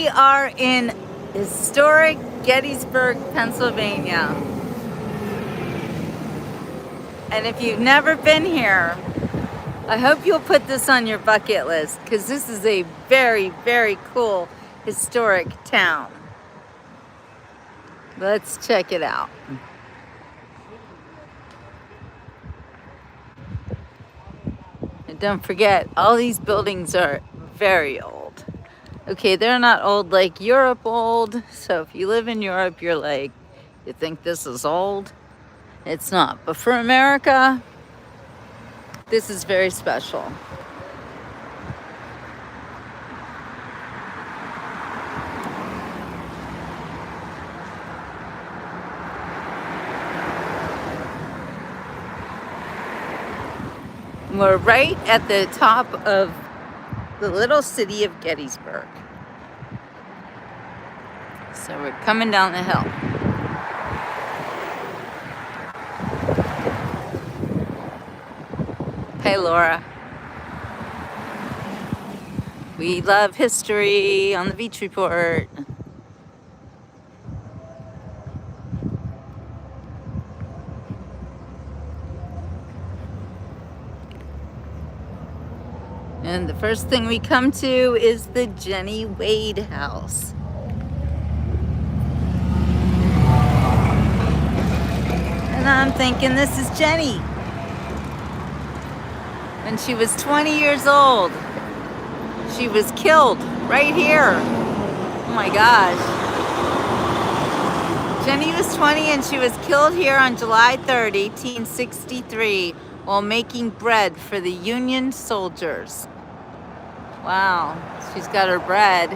We are in historic Gettysburg, Pennsylvania. And if you've never been here, I hope you'll put this on your bucket list because this is a very, very cool historic town. Let's check it out. And don't forget, all these buildings are very old. Okay, they're not old like Europe old. So if you live in Europe, you're like, you think this is old? It's not. But for America, this is very special. We're right at the top of the little city of Gettysburg. So we're coming down the hill. Hey, Laura. We love history on the Beach Report. And the first thing we come to is the Jennie Wade House. And I'm thinking this is Jennie. When she was 20 years old, she was killed right here. Oh my gosh. Jennie was 20 and she was killed here on July 3rd, 1863, while making bread for the Union soldiers. Wow, she's got her bread.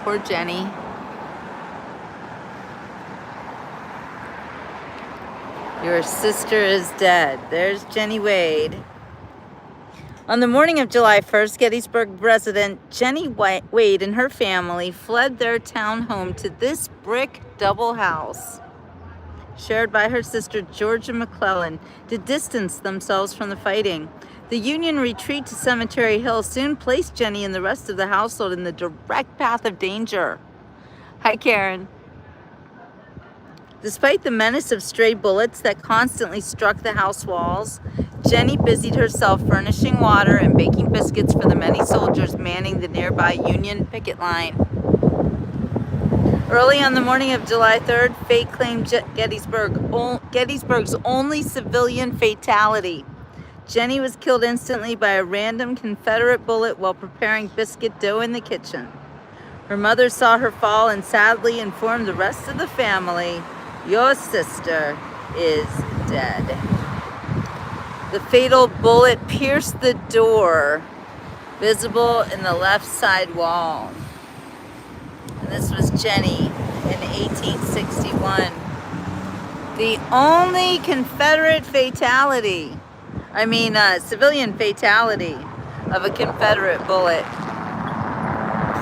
Poor Jennie. Your sister is dead. There's Jennie Wade. On the morning of July 1st, Gettysburg resident Jennie Wade and her family fled their town home to this brick double house, shared by her sister Georgia McClellan, to distance themselves from the fighting. The Union retreat to Cemetery Hill soon placed Jennie and the rest of the household in the direct path of danger. Hi, Karen. Despite the menace of stray bullets that constantly struck the house walls, Jennie busied herself furnishing water and baking biscuits for the many soldiers manning the nearby Union picket line. Early on the morning of July 3rd, fate claimed Gettysburg's only civilian fatality. Jennie was killed instantly by a random Confederate bullet while preparing biscuit dough in the kitchen. Her mother saw her fall and sadly informed the rest of the family, "Your sister is dead." The fatal bullet pierced the door, visible in the left side wall. And this was Jennie in 1861. The only Confederate fatality, civilian fatality of a Confederate bullet.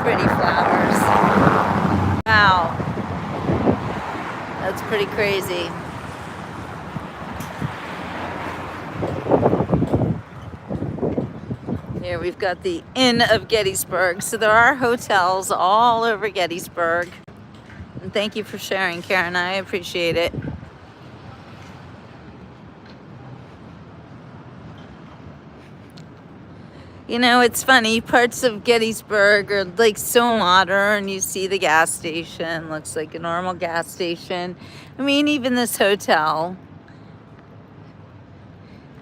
Pretty flowers. Wow. That's pretty crazy. Here we've got the Inn of Gettysburg. So there are hotels all over Gettysburg. And thank you for sharing, Karen. I appreciate it. You know, it's funny, parts of Gettysburg are like so modern. You see the gas station, looks like a normal gas station. I mean, even this hotel,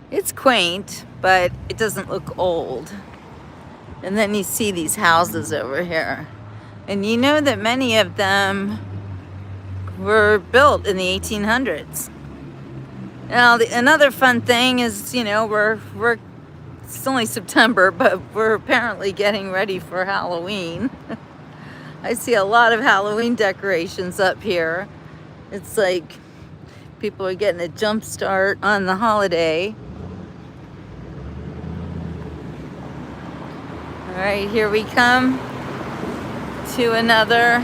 it's quaint, but it doesn't look old. And then you see these houses over here. And you know that many of them were built in the 1800s. Now, another fun thing is, you know, it's only September, but we're apparently getting ready for Halloween. I see a lot of Halloween decorations up here. It's like people are getting a jump start on the holiday. All right, here we come to another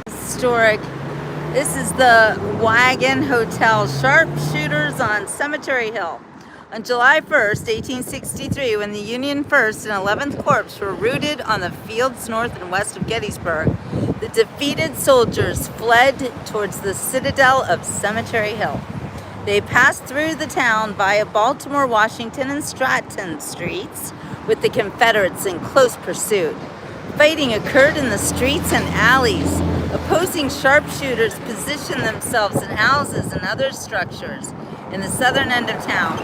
historic. This is the Wagon Hotel, Sharpshooters on Cemetery Hill. On July 1st, 1863, when the Union 1st and 11th Corps were routed on the fields north and west of Gettysburg, the defeated soldiers fled towards the citadel of Cemetery Hill. They passed through the town via Baltimore, Washington, and Stratton streets, with the Confederates in close pursuit. Fighting occurred in the streets and alleys. Opposing sharpshooters positioned themselves in houses and other structures in the southern end of town.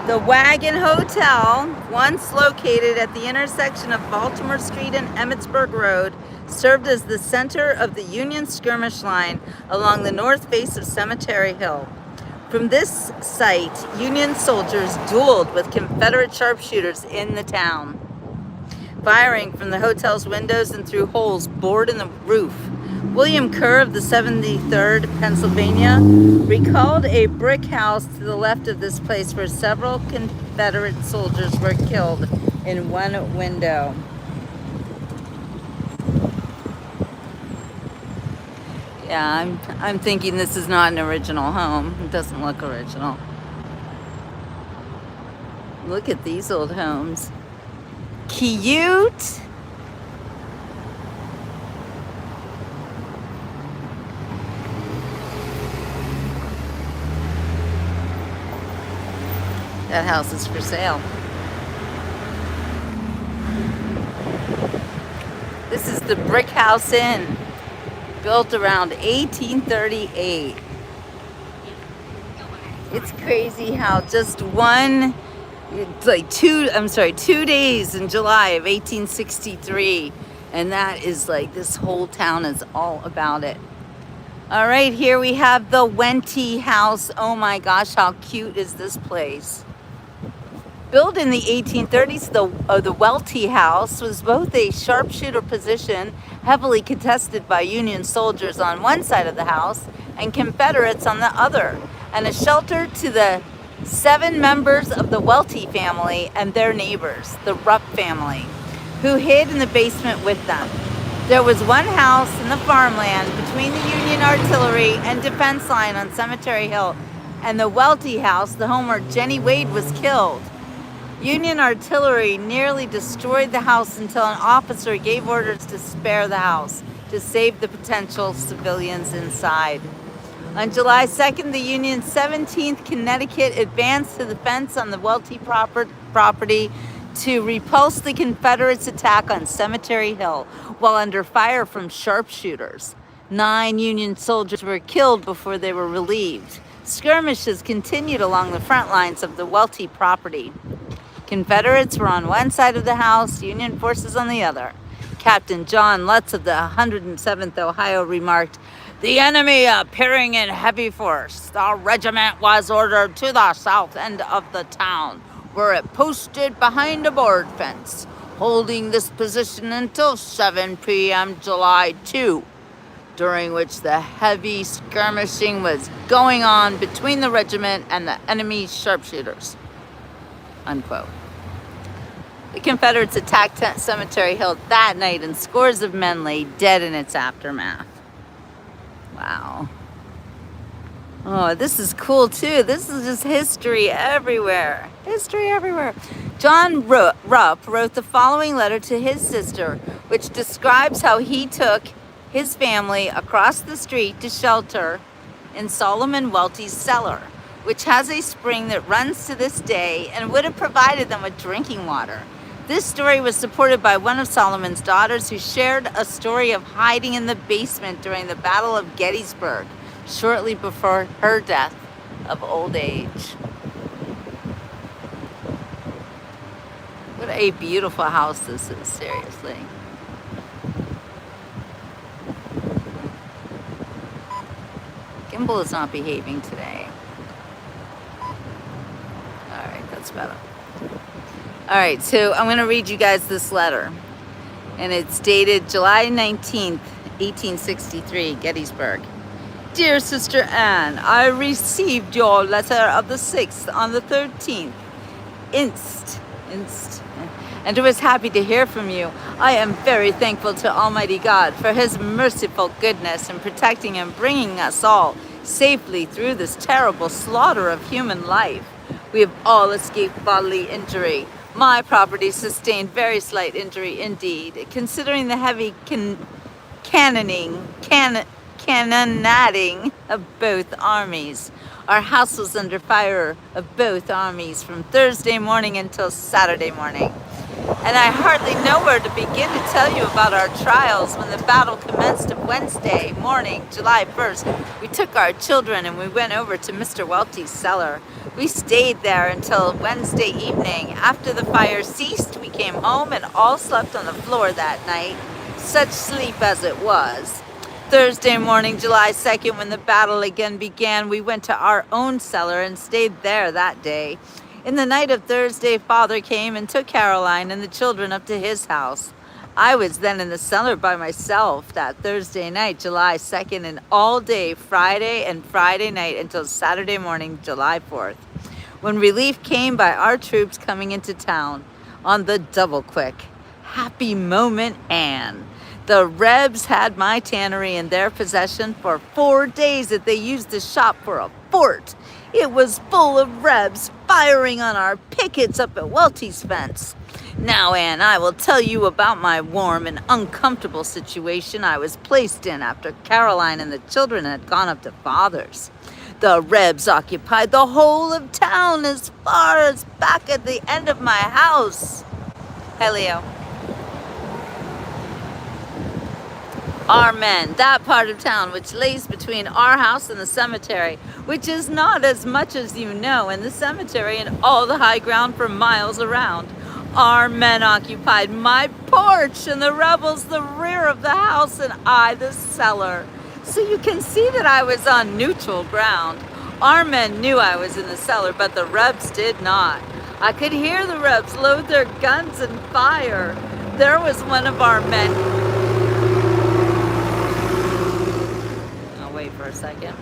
The Wagon Hotel, once located at the intersection of Baltimore Street and Emmitsburg Road, served as the center of the Union skirmish line along the north face of Cemetery Hill. From this site, Union soldiers dueled with Confederate sharpshooters in the town, firing from the hotel's windows and through holes bored in the roof. William Kerr of the 73rd Pennsylvania recalled a brick house to the left of this place where several Confederate soldiers were killed in one window. Yeah, I'm thinking this is not an original home. It doesn't look original. Look at these old homes. Cute. That house is for sale. This is the Brick House Inn, built around 1838. It's crazy how just 2 days in July of 1863, and that is like, this whole town is all about it. All right, here we have the Welty House. Oh my gosh, how cute is this place? Built in the 1830s, the Welty House was both a sharpshooter position, heavily contested by Union soldiers on one side of the house and Confederates on the other, and a shelter to the 7 members of the Welty family and their neighbors, the Rupp family, who hid in the basement with them. There was one house in the farmland between the Union artillery and defense line on Cemetery Hill and the Welty House, the home where Jennie Wade was killed. Union artillery nearly destroyed the house until an officer gave orders to spare the house to save the potential civilians inside. On July 2nd, the Union 17th Connecticut advanced to the fence on the Welty property to repulse the Confederates' attack on Cemetery Hill while under fire from sharpshooters. 9 Union soldiers were killed before they were relieved. Skirmishes continued along the front lines of the Welty property. Confederates were on one side of the house, Union forces on the other. Captain John Lutz of the 107th Ohio remarked, "The enemy appearing in heavy force, the regiment was ordered to the south end of the town, where it posted behind a board fence, holding this position until 7 p.m. July 2, during which the heavy skirmishing was going on between the regiment and the enemy's sharpshooters." Unquote. The Confederates attacked Cemetery Hill that night, and scores of men lay dead in its aftermath. Wow. Oh, this is cool too. This is just history everywhere. History everywhere. John Rupp wrote the following letter to his sister, which describes how he took his family across the street to shelter in Solomon Welty's cellar, which has a spring that runs to this day and would have provided them with drinking water. This story was supported by one of Solomon's daughters, who shared a story of hiding in the basement during the Battle of Gettysburg, shortly before her death of old age. What a beautiful house this is, seriously. Gimbal is not behaving today. All right, that's better. All right, so I'm going to read you guys this letter, and it's dated July 19th, 1863, Gettysburg. Dear Sister Anne, I received your letter of the 6th on the 13th inst, and was happy to hear from you. I am very thankful to Almighty God for his merciful goodness in protecting and bringing us all safely through this terrible slaughter of human life. We have all escaped bodily injury. My property sustained very slight injury indeed, considering the heavy cannonading of both armies. Our house was under fire of both armies from Thursday morning until Saturday morning. And I hardly know where to begin to tell you about our trials. When the battle commenced of Wednesday morning, July 1st, we took our children and we went over to Mr. Welty's cellar. We stayed there until Wednesday evening. After the fire ceased, we came home and all slept on the floor that night, such sleep as it was. Thursday morning, July 2nd, when the battle again began, we went to our own cellar and stayed there that day. In the night of Thursday, Father came and took Caroline and the children up to his house. I was then in the cellar by myself that Thursday night, July 2nd, and all day Friday and Friday night until Saturday morning, July 4th, when relief came by our troops coming into town on the double quick. Happy moment, Anne. The Rebs had my tannery in their possession for 4 days that they used the shop for a fort. It was full of Rebs firing on our pickets up at Welty's fence. Now, Anne, I will tell you about my warm and uncomfortable situation I was placed in after Caroline and the children had gone up to Father's. The Rebs occupied the whole of town as far as back at the end of my house. Hey, Leo. Our men, that part of town which lays between our house and the cemetery, which is not as much as you know, and the cemetery and all the high ground for miles around. Our men occupied my porch and the rebels the rear of the house and I the cellar. So you can see that I was on neutral ground. Our men knew I was in the cellar, but the Rebs did not. I could hear the Rebs load their guns and fire. There was one of our men. For a second.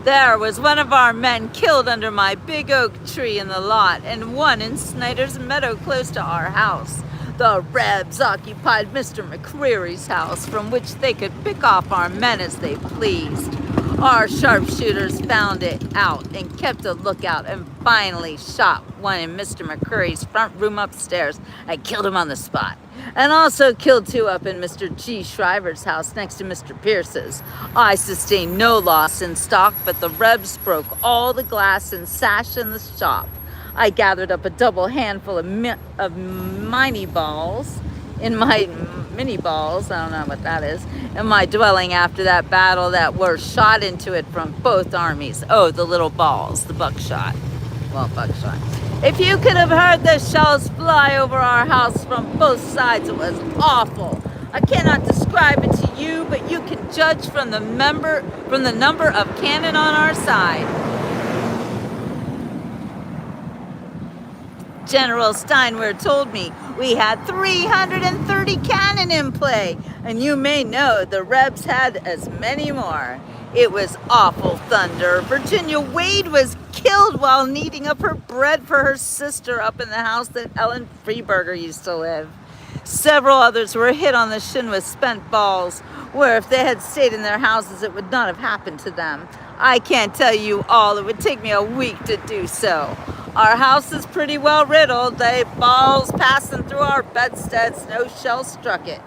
There was one of our men killed under my big oak tree in the lot, and one in Snyder's meadow close to our house. The Rebs occupied Mr. McCreary's house, from which they could pick off our men as they pleased. Our sharpshooters found it out and kept a lookout and finally shot one in Mr. McCreary's front room upstairs. I killed him on the spot. And also killed 2 up in Mr. G. Shriver's house next to Mr. Pierce's. I sustained no loss in stock, but the Rebs broke all the glass and sash in the shop. I gathered up a double handful of mini balls in my mini balls, I don't know what that is, in my dwelling after that battle that were shot into it from both armies. Oh, the little balls, the buckshot. Well, buckshot. If you could have heard the shells fly over our house from both sides, it was awful. I cannot describe it to you, but you can judge from the number of cannon on our side. General Steinwehr told me we had 330 cannon in play, and you may know the Rebs had as many more. It was awful thunder. Virginia Wade was killed while kneading up her bread for her sister up in the house that Ellen Freeberger used to live. Several others were hit on the shin with spent balls, where if they had stayed in their houses, it would not have happened to them. I can't tell you all. It would take me a week to do so. Our house is pretty well riddled. They balls passing through our bedsteads. No shell struck it.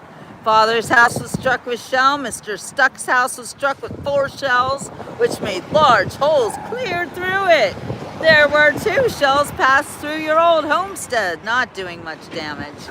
Father's house was struck with shell. Mr. Stuck's house was struck with 4 shells, which made large holes clear through it. There were 2 shells passed through your old homestead, not doing much damage.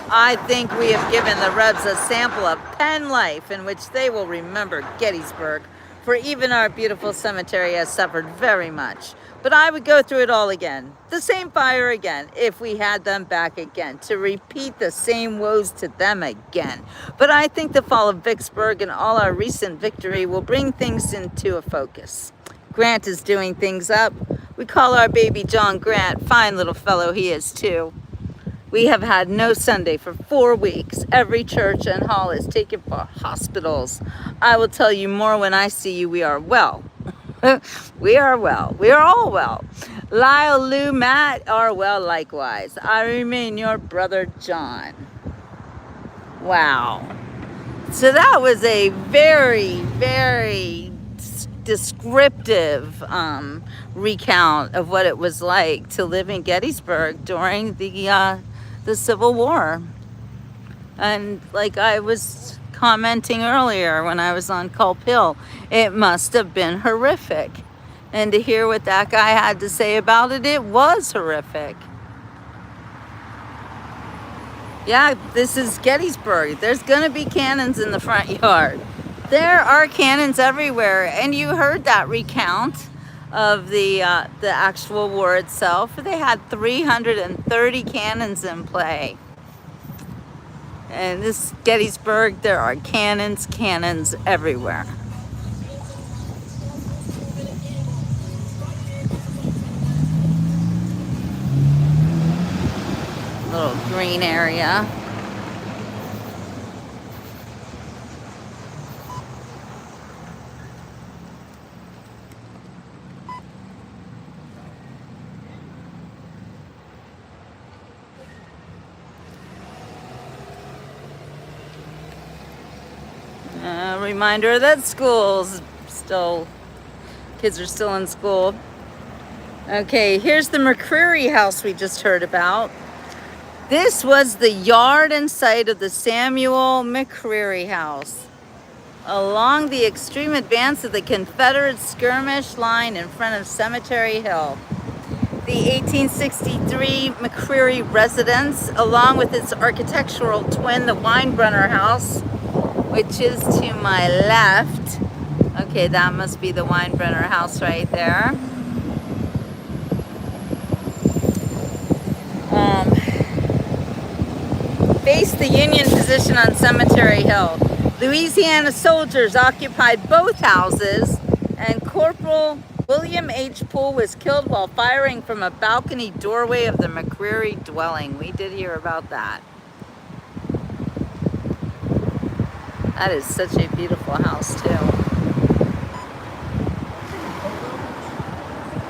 I think we have given the Rebs a sample of pen life in which they will remember Gettysburg, for even our beautiful cemetery has suffered very much. But I would go through it all again, the same fire again, if we had them back again, to repeat the same woes to them again. But I think the fall of Vicksburg and all our recent victory will bring things into a focus. Grant is doing things up. We call our baby John Grant. Fine little fellow he is too. We have had no Sunday for 4 weeks. Every church and hall is taken for hospitals. I will tell you more when I see you. We are well. We are well. We are all well. Lyle, Lou, Matt are well likewise. I remain your brother John. Wow. So that was a very, very descriptive recount of what it was like to live in Gettysburg during the Civil War. And like I was commenting earlier when I was on Culp Hill, it must have been horrific. And to hear what that guy had to say about it, it was horrific. Yeah, this is Gettysburg. There's gonna be cannons in the front yard. There are cannons everywhere, and you heard that recount of the actual war itself. They had 330 cannons in play. And this Gettysburg, there are cannons everywhere. Little green area. Reminder that kids are still in school. Okay, here's the McCreary House we just heard about. This was the yard and site of the Samuel McCreary House, along the extreme advance of the Confederate skirmish line in front of Cemetery Hill. The 1863 McCreary residence, along with its architectural twin, the Weinbrenner House, which is to my left. Okay, that must be the Weinbrenner House right there. Faced the Union position on Cemetery Hill. Louisiana soldiers occupied both houses, and Corporal William H. Poole was killed while firing from a balcony doorway of the McCreary dwelling. We did hear about that. That is such a beautiful house, too.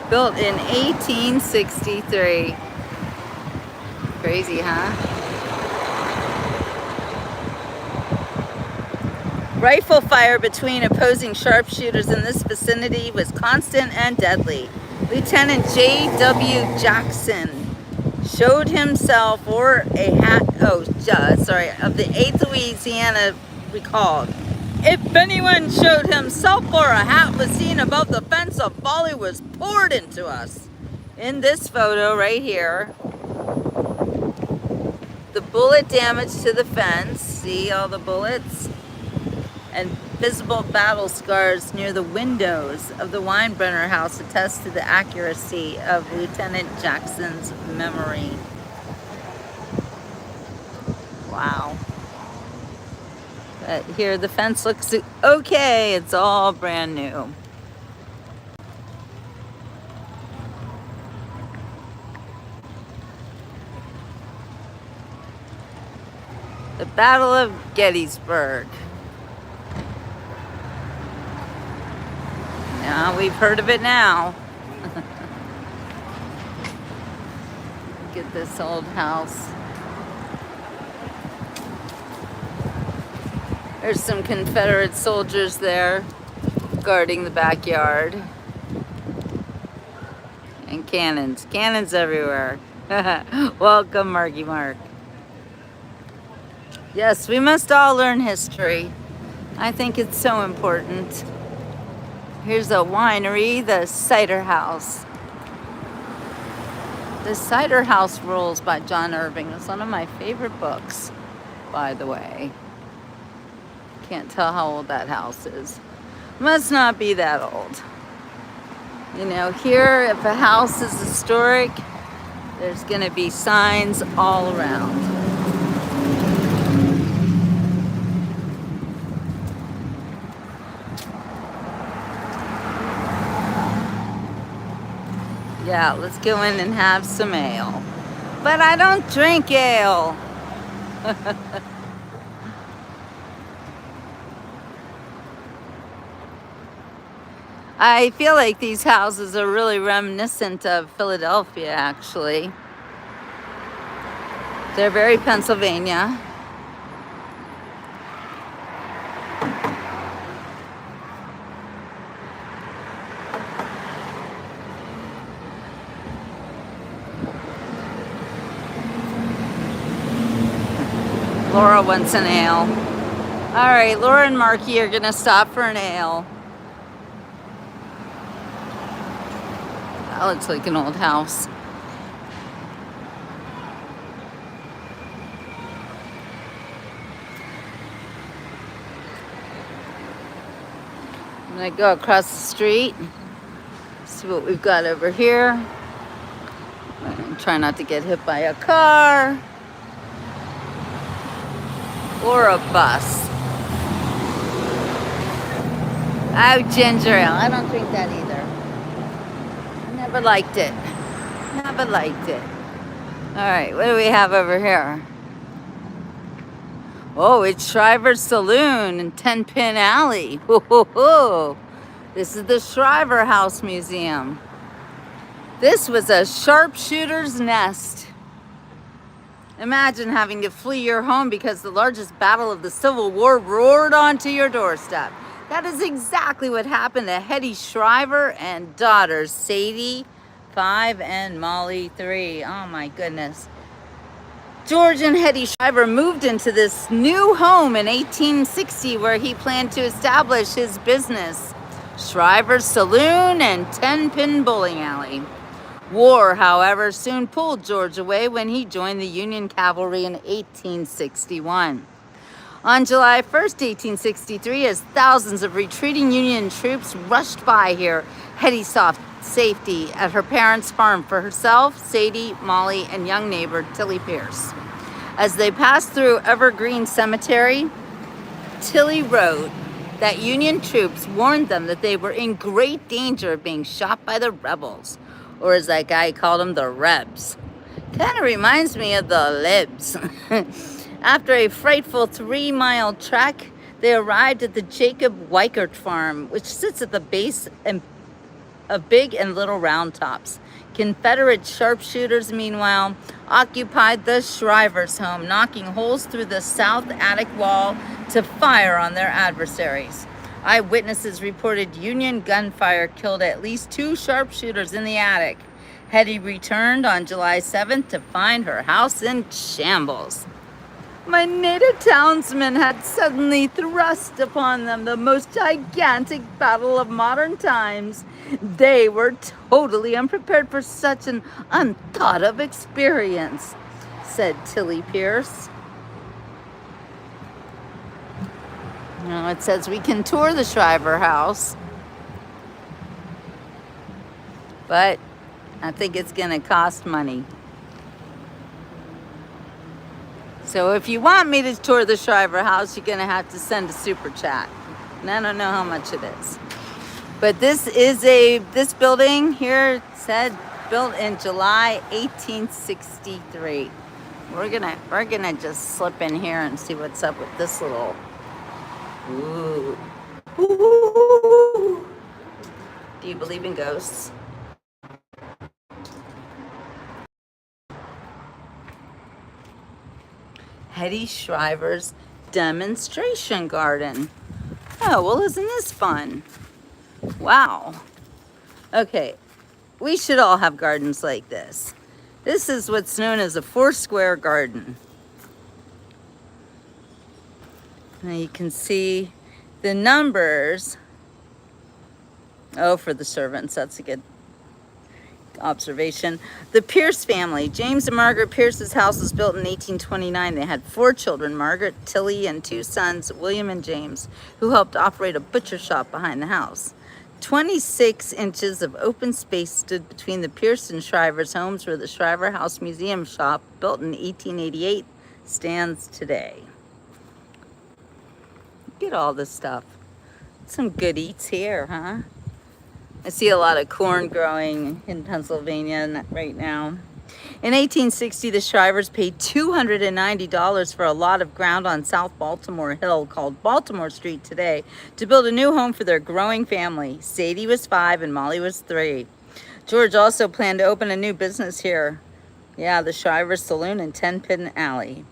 Built in 1863. Crazy, huh? Rifle fire between opposing sharpshooters in this vicinity was constant and deadly. Lieutenant J.W. Jackson showed himself of the 8th Louisiana recalled. If anyone showed himself or a hat was seen above the fence, a volley was poured into us. In this photo right here, the bullet damage to the fence, see all the bullets? And visible battle scars near the windows of the Weinbrenner House attest to the accuracy of Lieutenant Jackson's memory. Wow. But here the fence looks okay. It's all brand new. The Battle of Gettysburg. Now we've heard of it now. Look at this old house. There's some Confederate soldiers there guarding the backyard. And cannons. Cannons everywhere. Welcome, Marky Mark. Yes, we must all learn history. I think it's so important. Here's a winery, the Cider House. The Cider House Rules by John Irving is one of my favorite books, by the way. Can't tell how old that house is. Must not be that old. You know, here, if a house is historic, there's going to be signs all around. Yeah, let's go in and have some ale. But I don't drink ale. I feel like these houses are really reminiscent of Philadelphia, actually. They're very Pennsylvania. Laura wants an ale. All right, Laura and Marky are gonna stop for an ale. That looks like an old house. I'm gonna go across the street, see what we've got over here. Try not to get hit by a car or a bus. Oh, ginger ale. I don't drink that either. Never liked it. Never liked it. All right, what do we have over here? Oh, it's Shriver Saloon in 10 Pin Alley. Whoa. This is the Shriver House Museum. This was a sharpshooter's nest. Imagine having to flee your home because the largest battle of the Civil War roared onto your doorstep. That is exactly what happened to Hetty Shriver and daughters Sadie, 5, and Molly, 3. Oh my goodness. George and Hetty Shriver moved into this new home in 1860 where he planned to establish his business, Shriver's Saloon and 10 Pin Bowling Alley. War, however, soon pulled George away when he joined the Union Cavalry in 1861. On July 1st, 1863, as thousands of retreating Union troops rushed by here, Hetty sought safety at her parents' farm for herself, Sadie, Molly, and young neighbor Tillie Pierce. As they passed through Evergreen Cemetery, Tillie wrote that Union troops warned them that they were in great danger of being shot by the rebels, or as that guy called them, the Rebs. Kind of reminds me of the Libs. After a frightful 3-mile trek, they arrived at the Jacob Weichert farm, which sits at the base of Big and Little Round Tops. Confederate sharpshooters, meanwhile, occupied the Shriver's home, knocking holes through the south attic wall to fire on their adversaries. Eyewitnesses reported Union gunfire killed at least 2 sharpshooters in the attic. Hetty returned on July 7th to find her house in shambles. My native townsmen had suddenly thrust upon them the most gigantic battle of modern times. They were totally unprepared for such an unthought of experience, said Tillie Pierce. Now it says we can tour the Shriver House, but I think it's going to cost money. So if you want me to tour the Shriver House, you're going to have to send a super chat. And I don't know how much it is. But this building here said built in July 1863. We're gonna just slip in here and see what's up with this little. Ooh. Ooh. Do you believe in ghosts? Hetty Shriver's demonstration garden. Oh, well, isn't this fun? Wow. Okay, we should all have gardens like this. This is what's known as a 4-square garden. Now you can see the numbers. Oh, for the servants, that's a good observation. The Pierce family, James and Margaret Pierce's house was built in 1829. They had 4 children, Margaret, Tillie, and 2 sons, William and James, who helped operate a butcher shop behind the house. 26 inches of open space stood between the Pierce and Shriver's homes where the Shriver House Museum shop, built in 1888, stands today. Look at all this stuff. Some good eats here, huh? I see a lot of corn growing in Pennsylvania right now. In 1860, the Shrivers paid $290 for a lot of ground on South Baltimore Hill, called Baltimore Street today, to build a new home for their growing family. Sadie was 5 and Molly was 3. George also planned to open a new business here. Yeah, the Shriver Saloon in 10 Pin Alley.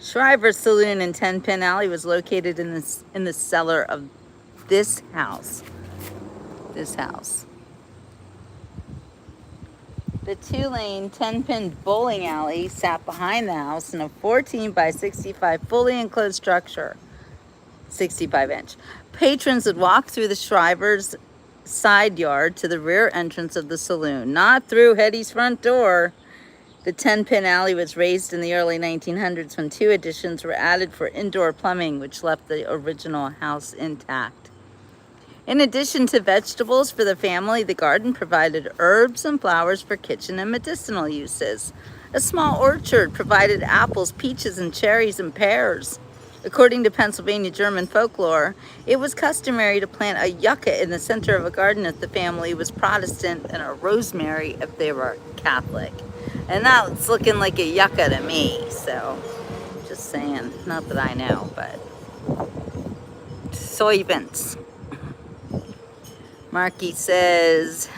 Shriver Saloon in 10 Pin Alley was located in the cellar of this house. This house. The 2-lane 10-pin bowling alley sat behind the house in a 14 by 65 fully enclosed structure, 65-inch. Patrons would walk through the Shriver's side yard to the rear entrance of the saloon, not through Hetty's front door. The 10-pin alley was raised in the early 1900s when 2 additions were added for indoor plumbing, which left the original house intact. In addition to vegetables for the family, the garden provided herbs and flowers for kitchen and medicinal uses. A small orchard provided apples, peaches, and cherries and pears. According to Pennsylvania German folklore, it was customary to plant a yucca in the center of a garden if the family was Protestant and a rosemary if they were Catholic. And that's looking like a yucca to me, so just saying. Not that I know, but soybeans. Marky says,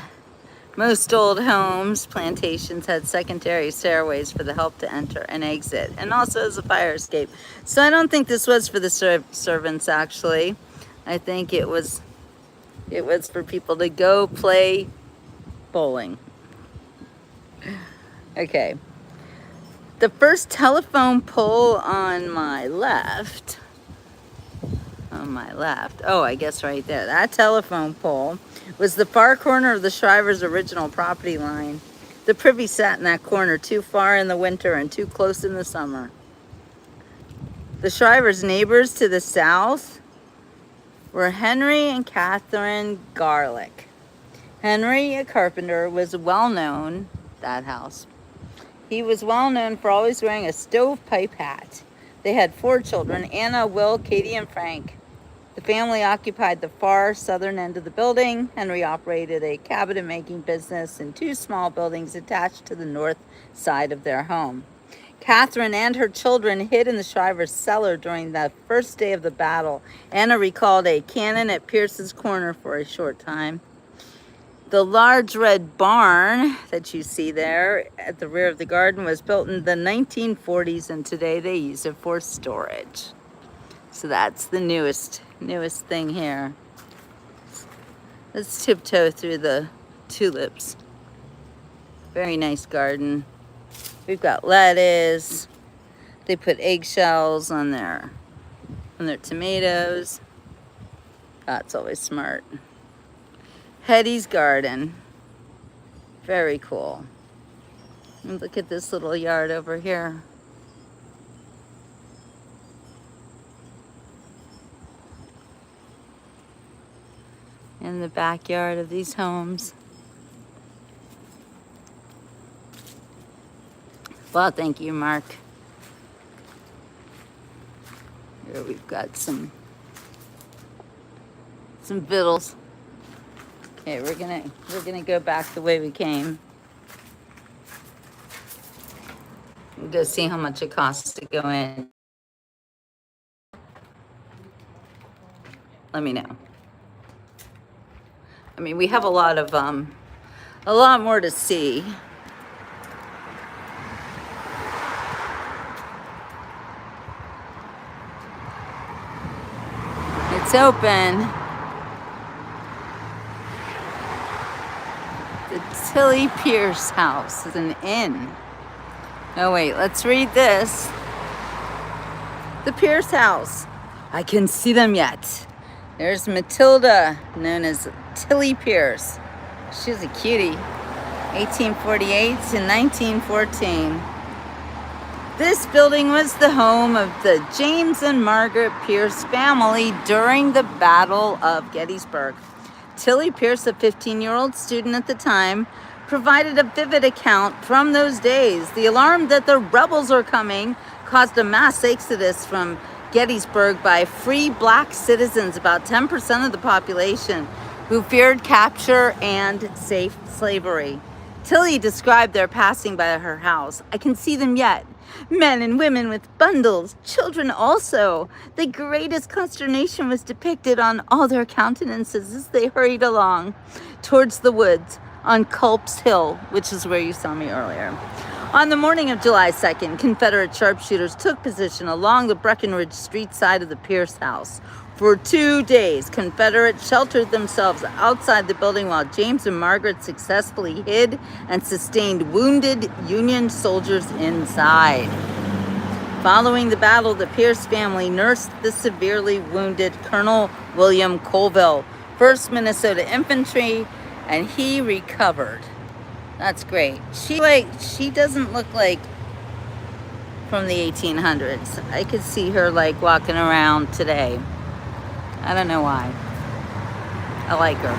most old homes, plantations had secondary stairways for the help to enter and exit, and also as a fire escape. So I don't think this was for the servants, actually. I think it was for people to go play bowling. Okay. The first telephone pole on my left, oh, I guess right there, that telephone pole was the far corner of the Shriver's original property line. The privy sat in that corner, too far in the winter and too close in the summer. The Shriver's neighbors to the south were Henry and Catherine Garlick. Henry, a carpenter, was well known, that house. He was well known for always wearing a stovepipe hat. They had 4 children, Anna, Will, Katie, and Frank. The family occupied the far southern end of the building. Henry operated a cabinet-making business in 2 small buildings attached to the north side of their home. Catherine and her children hid in the Shriver's cellar during the first day of the battle. Anna recalled a cannon at Pierce's corner for a short time. The large red barn that you see there at the rear of the garden was built in the 1940s, and today they use it for storage. So that's the newest thing here. Let's tiptoe through the tulips. Very nice garden. We've got lettuce. They put eggshells on their tomatoes. That's always smart. Hetty's garden. Very cool. And look at this little yard over here. In the backyard of these homes. Well, thank you, Mark. Here we've got some victuals. Okay, we're gonna go back the way we came. We'll go see how much it costs to go in. Let me know. I mean, we have a lot more to see. It's open. The Tillie Pierce House is an inn. Oh wait, let's read this. The Pierce House. I can see them yet. There's Matilda, known as Tillie Pierce. She was a cutie. 1848 to 1914. This building was the home of the James and Margaret Pierce family during the Battle of Gettysburg. Tillie Pierce, a 15-year-old student at the time, provided a vivid account from those days. The alarm that the rebels are coming caused a mass exodus from Gettysburg by free black citizens, about 10% of the population, who feared capture and safe slavery. Tillie described their passing by her house. I can see them yet. Men and women with bundles, children also. The greatest consternation was depicted on all their countenances as they hurried along towards the woods on Culp's Hill, which is where you saw me earlier. On the morning of July 2nd, Confederate sharpshooters took position along the Breckenridge Street side of the Pierce House. For 2 days, Confederates sheltered themselves outside the building while James and Margaret successfully hid and sustained wounded Union soldiers inside. Following the battle, the Pierce family nursed the severely wounded Colonel William Colville, 1st Minnesota Infantry, and he recovered. That's great. She doesn't look like from the 1800s. I could see her like walking around today. I don't know why. I like her.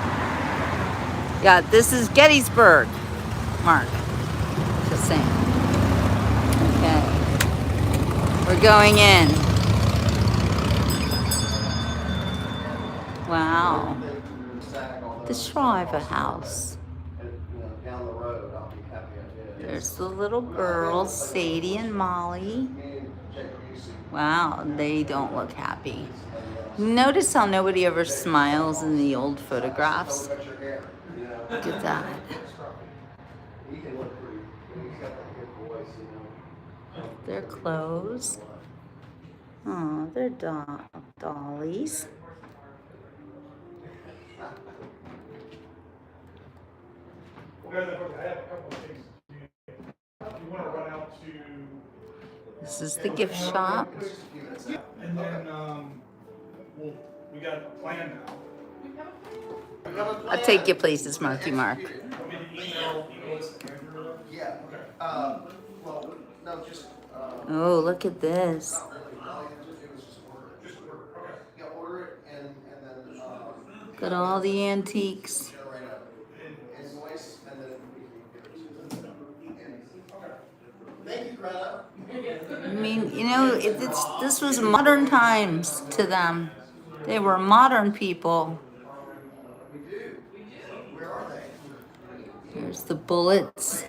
Yeah, this is Gettysburg, Mark. Just saying. Okay. We're going in. Wow. The Shriver House. There's the little girls, Sadie and Molly. Wow, they don't look happy. Notice how nobody ever smiles in the old photographs. Look at that. Their clothes. Oh, they're dollies. This is the gift shop. And then we got a plan now. I'll take you places, Marky Mark. Yeah. Well, no, just. Oh, look at this. Order it and then. Got all the antiques. Invoice and then we can give it to. Thank you, Greta. I mean, you know, this was modern times to them. They were modern people. Where are they? Here's the bullets.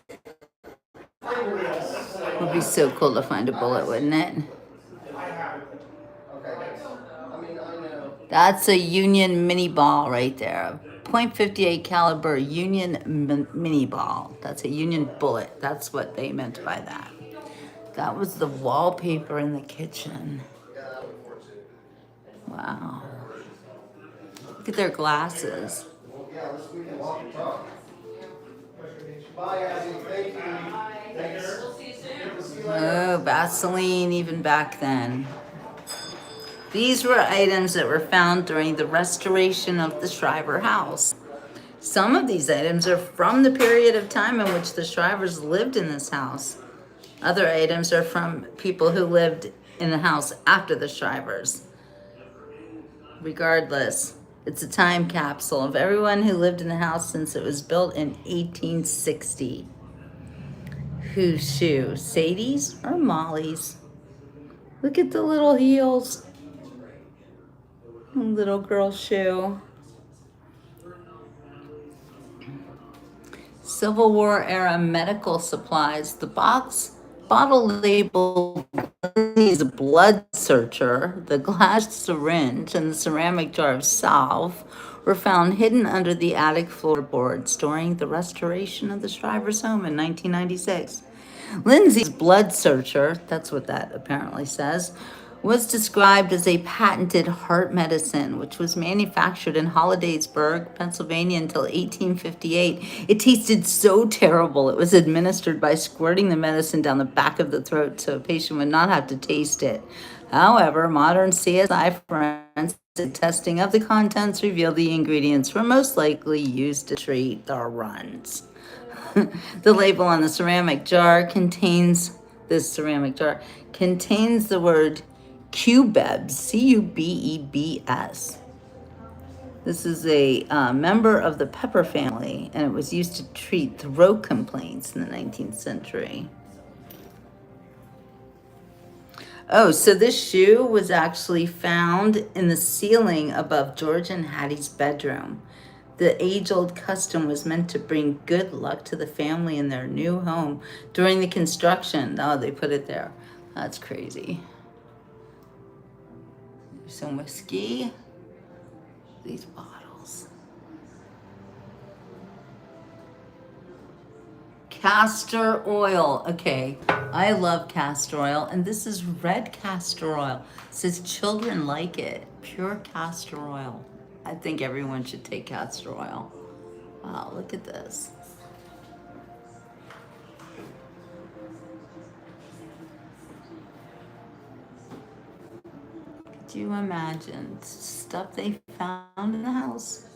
Would be so cool to find a bullet, wouldn't it? That's a Union mini ball right there. .58 caliber Union mini ball. That's a Union bullet. That's what they meant by that. That was the wallpaper in the kitchen. Wow. Look at their glasses. Oh, Vaseline even back then. These were items that were found during the restoration of the Shriver House. Some of these items are from the period of time in which the Shrivers lived in this house. Other items are from people who lived in the house after the Shrivers. Regardless, it's a time capsule of everyone who lived in the house since it was built in 1860. Whose shoe? Sadie's or Molly's? Look at the little heels. Little girl shoe. Civil War era medical supplies. The bottle labeled Lindsay's blood searcher, the glass syringe, and the ceramic jar of salve were found hidden under the attic floorboards during the restoration of the Shriver's home in 1996. Lindsay's blood searcher, that's what that apparently says, was described as a patented heart medicine, which was manufactured in Hollidaysburg, Pennsylvania until 1858. It tasted so terrible, it was administered by squirting the medicine down the back of the throat so a patient would not have to taste it. However, modern CSI forensic testing of the contents revealed the ingredients were most likely used to treat the runs. The label on the ceramic jar contains the word Cubebs, C-U-B-E-B-S. This is a member of the pepper family, and it was used to treat throat complaints in the 19th century. Oh, so this shoe was actually found in the ceiling above George and Hattie's bedroom. The age-old custom was meant to bring good luck to the family in their new home during the construction. Oh, they put it there. That's crazy. There's some whiskey. These bottles. Castor oil. Okay, I love castor oil, and this is red castor oil. It says children like it. Pure castor oil. I think everyone should take castor oil. Wow, look at this. Could you imagine stuff they found in the house?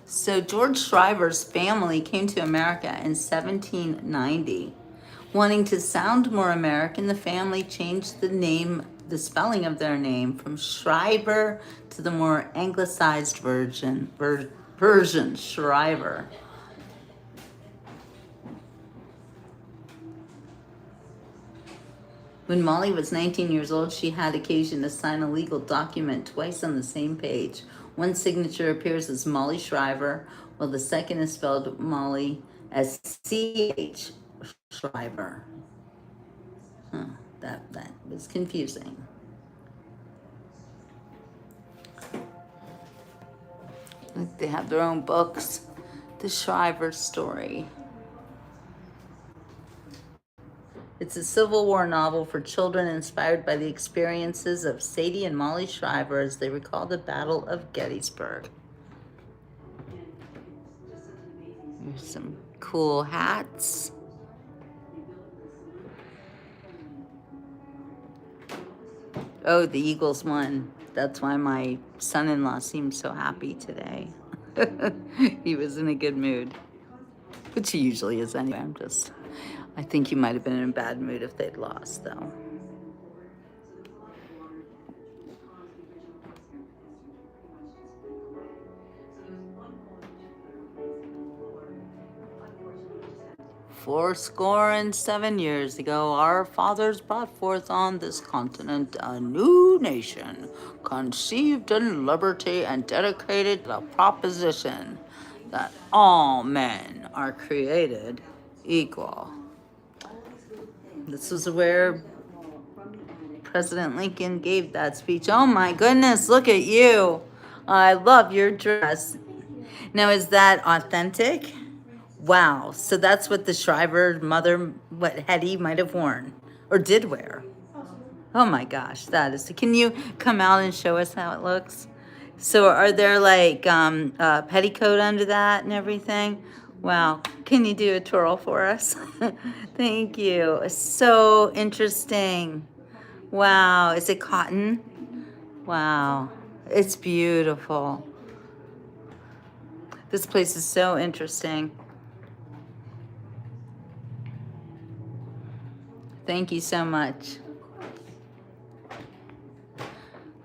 So George Shriver's family came to America in 1790. Wanting to sound more American, the family changed the spelling of their name from Shriver to the more anglicized version, Shriver. When Molly was 19 years old, she had occasion to sign a legal document twice on the same page. One signature appears as Molly Shriver, while the second is spelled Molly as C.H. Shriver. That was confusing. Like they have their own books. The Shriver story. It's a Civil War novel for children inspired by the experiences of Sadie and Molly Shriver as they recall the Battle of Gettysburg. There's some cool hats. Oh, the Eagles won. That's why my son-in-law seemed so happy today. He was in a good mood, which he usually is anyway. I think he might have been in a bad mood if they'd lost, though. "Fourscore and 7 years ago, our fathers brought forth on this continent a new nation, conceived in liberty and dedicated to the proposition that all men are created equal." This was where President Lincoln gave that speech. Oh my goodness, look at you. I love your dress. Now, is that authentic? Wow. So that's what the Shriver mother, what Hetty might have worn or did wear. Oh my gosh, that is. Can you come out and show us how it looks? So are there like petticoat under that and everything? Wow. Can you do a twirl for us? Thank you. So interesting. Wow. Is it cotton? Wow. It's beautiful. This place is so interesting. Thank you so much.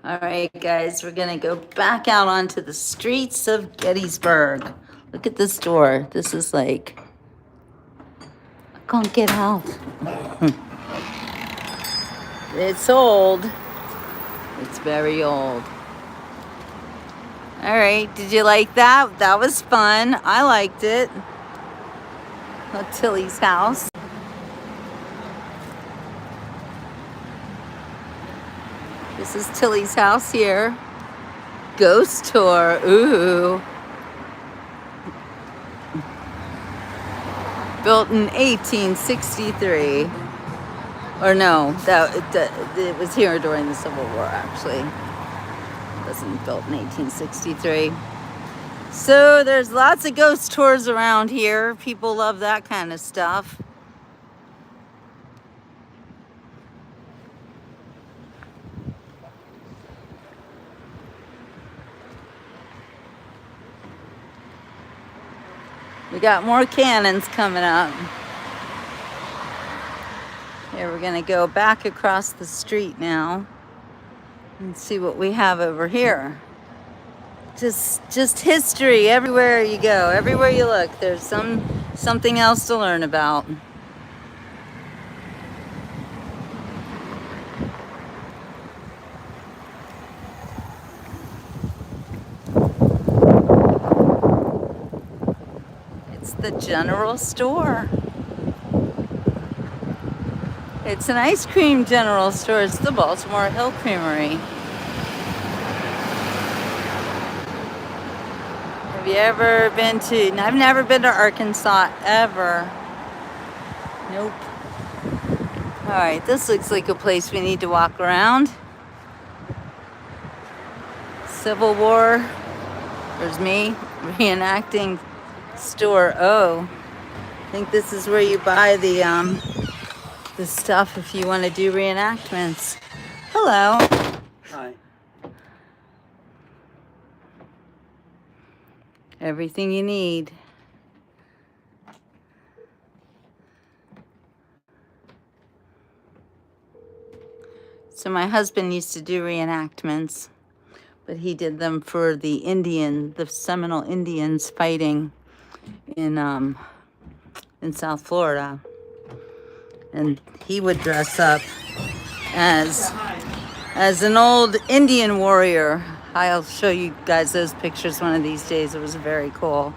All right, guys, we're going to go back out onto the streets of Gettysburg. Look at this door. This is like, I can't get out. It's old. It's very old. All right, did you like that? That was fun. I liked it. Tillie's house. This is Tillie's house here. Ghost tour. Ooh. Built in 1863. Or no, it was here during the Civil War, actually. It wasn't built in 1863. So there's lots of ghost tours around here. People love that kind of stuff. We got more cannons coming up. Here, we're gonna go back across the street now and see what we have over here. Just history everywhere you go, everywhere you look. There's something else to learn about. It's the general store. It's an ice cream general store. It's the Baltimore Hill Creamery. Have you ever been to, I've never been to Arkansas, ever. Nope. All right, this looks like a place we need to walk around. Civil War. There's me reenacting store O. I think this is where you buy the stuff if you want to do reenactments. Hello. Hi. Everything you need. So my husband used to do reenactments, but he did them for the Seminole Indians fighting in South Florida. And he would dress up as an old Indian warrior. I'll show you guys those pictures one of these days. It was very cool.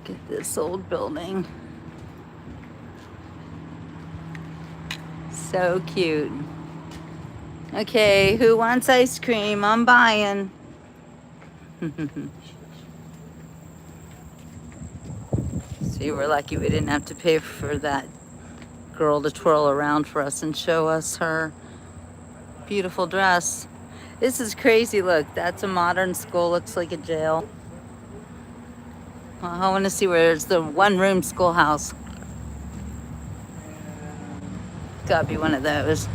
Look at this old building. So cute. Okay, who wants ice cream? I'm buying. See, we're lucky we didn't have to pay for that girl to twirl around for us and show us her beautiful dress. This is crazy. Look, that's a modern school. Looks like a jail. Well, I want to see where's the one-room schoolhouse. Gotta be one of those.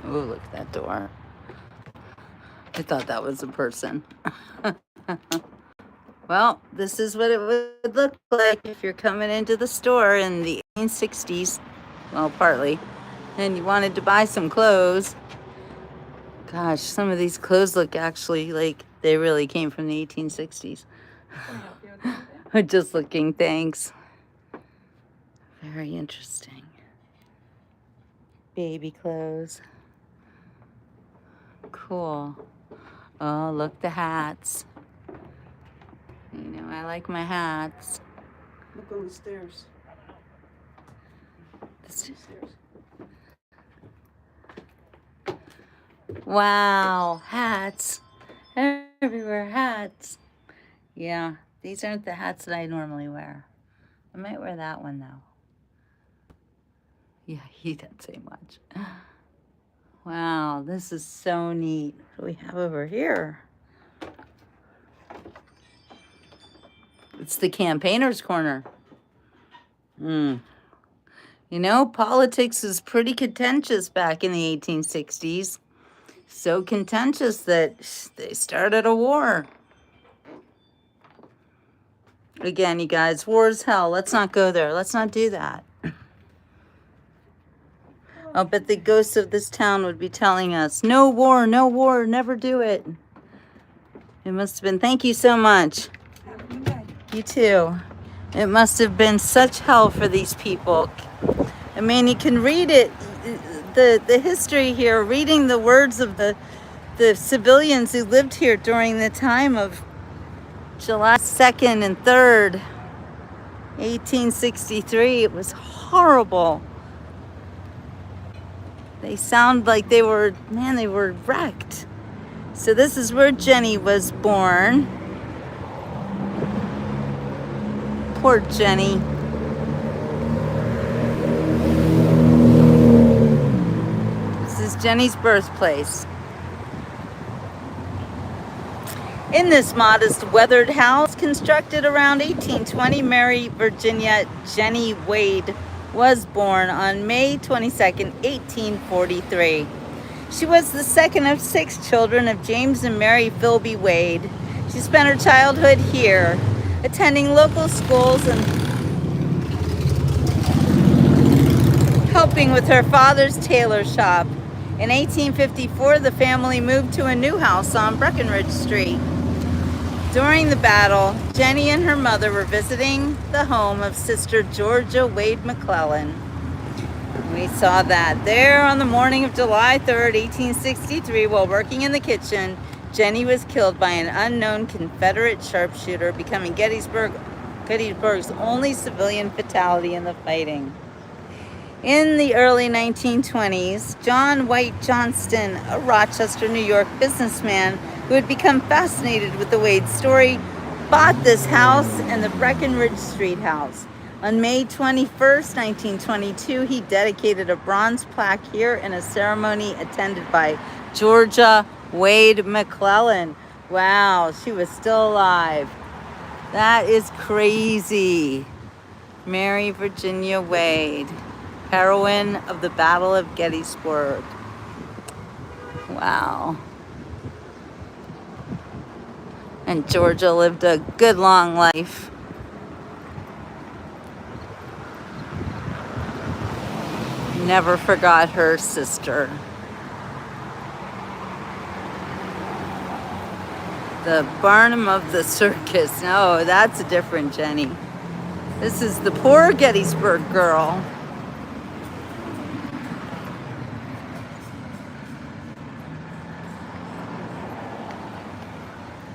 Oh, look at that door. I thought that was a person. Well, this is what it would look like if you're coming into the store in the 1860s. Well, partly. And you wanted to buy some clothes. Gosh, some of these clothes look actually like they really came from the 1860s. Just looking, thanks. Very interesting. Baby clothes. Cool. Oh, look, the hats. You know, I like my hats. Look on the stairs. The stairs. Wow, hats. Everywhere, hats. Yeah, these aren't the hats that I normally wear. I might wear that one, though. Yeah, he didn't say much. Wow, this is so neat. What do we have over here? It's the campaigner's corner. You know, politics was pretty contentious back in the 1860s. So contentious that they started a war. Again, you guys, war is hell. Let's not go there. Let's not do that. I'll bet the ghosts of this town would be telling us, no war, never do it. It must have been, thank you so much. You too. It must have been such hell for these people. I mean, you can read it, the history here, reading the words of the civilians who lived here during the time of July 2nd and 3rd, 1863. It was horrible. They sound like they were wrecked. So this is where Jennie was born. Poor Jennie. This is Jennie's birthplace. In this modest weathered house, constructed around 1820, Mary Virginia Jennie Wade was born on May 22nd, 1843. She was the second of 6 children of James and Mary Philby Wade. She spent her childhood here, attending local schools and helping with her father's tailor shop. In 1854, the family moved to a new house on Breckenridge Street. During the battle, Jennie and her mother were visiting the home of Sister Georgia Wade McClellan. We saw that there on the morning of July 3rd, 1863, while working in the kitchen, Jennie was killed by an unknown Confederate sharpshooter, becoming Gettysburg's only civilian fatality in the fighting. In the early 1920s, John White Johnston, a Rochester, New York businessman who had become fascinated with the Wade story, bought this house and the Breckenridge Street house. On May 21st, 1922, he dedicated a bronze plaque here in a ceremony attended by Georgia Wade McClellan. Wow, she was still alive. That is crazy. Mary Virginia Wade, heroine of the Battle of Gettysburg. Wow. And Georgia lived a good long life. Never forgot her sister. The Barnum of the circus. No, that's a different Jennie. This is the poor Gettysburg girl.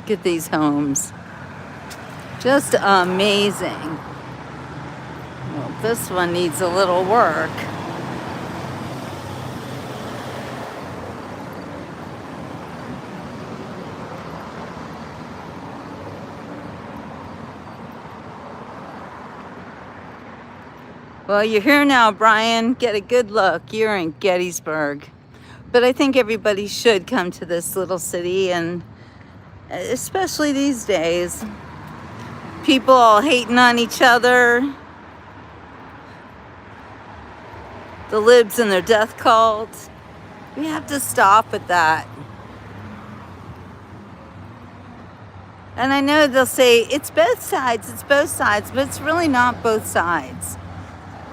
Look at these homes. Just amazing. Well, this one needs a little work. Well, you're here now, Brian. Get a good look. You're in Gettysburg. But I think everybody should come to this little city, and especially these days. People all hating on each other. The libs and their death cult. We have to stop with that. And I know they'll say, it's both sides, but it's really not both sides.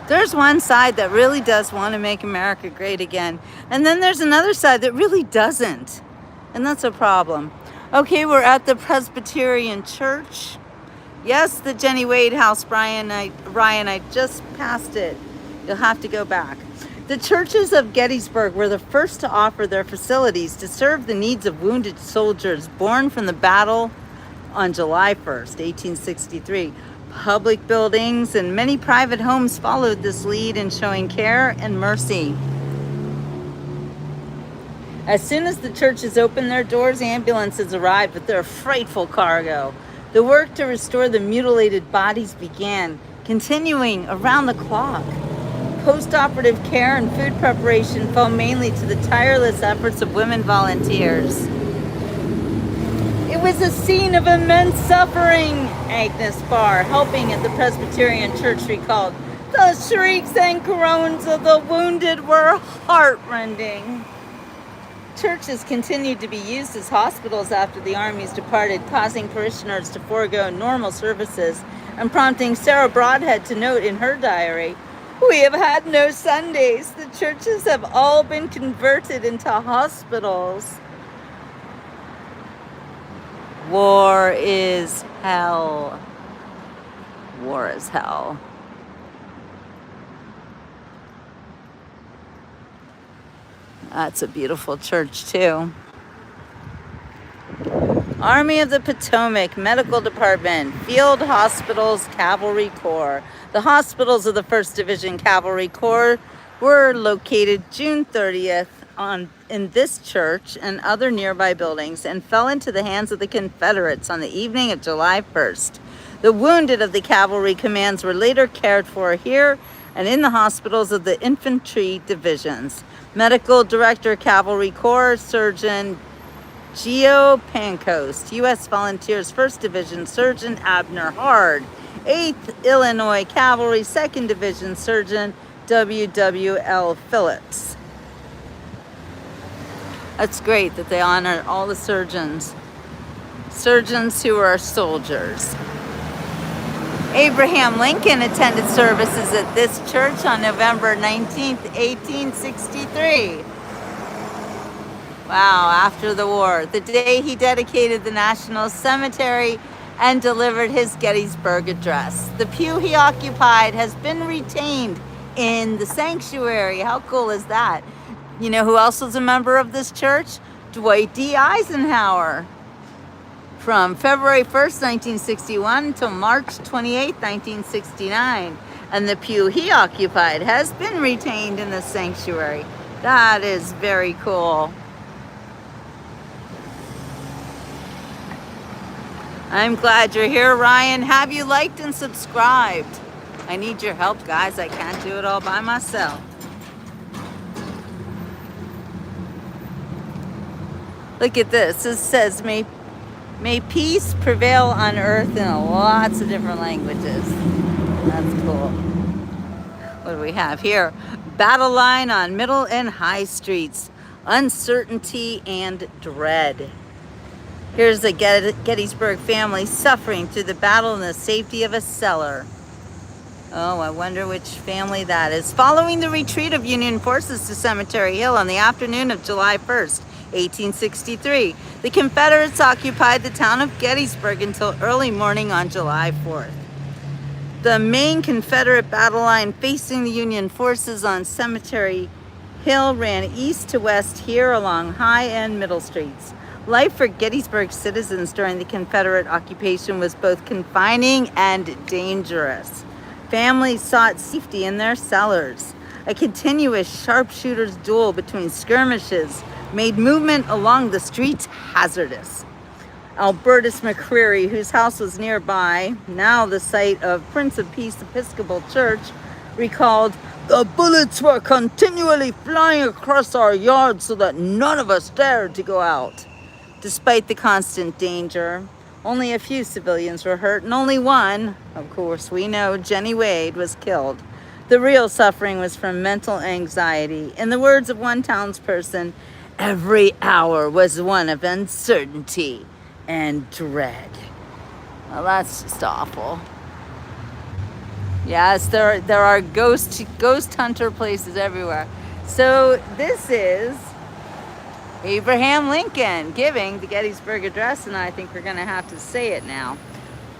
There's one side that really does want to make America great again. And then there's another side that really doesn't. And that's a problem. Okay, we're at the Presbyterian Church. Yes, the Jennie Wade House, Ryan, I just passed it. You'll have to go back. The churches of Gettysburg were the first to offer their facilities to serve the needs of wounded soldiers born from the battle on July 1st, 1863. Public buildings and many private homes followed this lead in showing care and mercy. As soon as the churches opened their doors, ambulances arrived with their frightful cargo. The work to restore the mutilated bodies began, continuing around the clock. Post-operative care and food preparation fell mainly to the tireless efforts of women volunteers. It was a scene of immense suffering, Agnes Barr, helping at the Presbyterian Church, recalled. The shrieks and groans of the wounded were heartrending. Churches continued to be used as hospitals after the armies departed, causing parishioners to forego normal services and prompting Sarah Broadhead to note in her diary, "We have had no Sundays. The churches have all been converted into hospitals." War is hell. War is hell. That's a beautiful church, too. Army of the Potomac Medical Department, Field Hospitals, Cavalry Corps. The hospitals of the 1st Division Cavalry Corps were located June 30th in this church and other nearby buildings and fell into the hands of the Confederates on the evening of July 1st. The wounded of the cavalry commands were later cared for here and in the hospitals of the infantry divisions. Medical Director, Cavalry Corps, Surgeon Geo Pancoast. U.S. Volunteers 1st Division Surgeon Abner Hard. 8th Illinois Cavalry 2nd Division Surgeon W.W.L. Phillips. That's great that they honor all the surgeons who are soldiers. Abraham Lincoln attended services at this church on November 19th, 1863. Wow, after the war, the day he dedicated the National Cemetery and delivered his Gettysburg address. The pew he occupied has been retained in the sanctuary. How cool is that? You know who else was a member of this church? Dwight D. Eisenhower. From February 1st, 1961 to March 28, 1969. And the pew he occupied has been retained in the sanctuary. That is very cool. I'm glad you're here, Ryan. Have you liked and subscribed? I need your help, guys. I can't do it all by myself. Look at this. It says, may peace prevail on earth in lots of different languages. That's cool. What do we have here? Battle line on Middle and High Streets. Uncertainty and dread. Here's the Gettysburg family suffering through the battle in the safety of a cellar. Oh, I wonder which family that is. Following the retreat of Union forces to Cemetery Hill on the afternoon of July 1st, 1863, the Confederates occupied the town of Gettysburg until early morning on July 4th. The main Confederate battle line facing the Union forces on Cemetery Hill ran east to west here along High and Middle Streets. Life for Gettysburg citizens during the Confederate occupation was both confining and dangerous. Families sought safety in their cellars. A continuous sharpshooter's duel between skirmishes made movement along the streets hazardous. Albertus McCreary, whose house was nearby, now the site of Prince of Peace Episcopal Church, recalled, "The bullets were continually flying across our yard so that none of us dared to go out." Despite the constant danger, only a few civilians were hurt, and only one, of course we know, Jennie Wade, was killed. The real suffering was from mental anxiety. In the words of one townsperson, every hour was one of uncertainty and dread. Well, that's just awful. Yes, there are ghost hunter places everywhere. So this is Abraham Lincoln giving the Gettysburg Address, and I think we're going to have to say it now.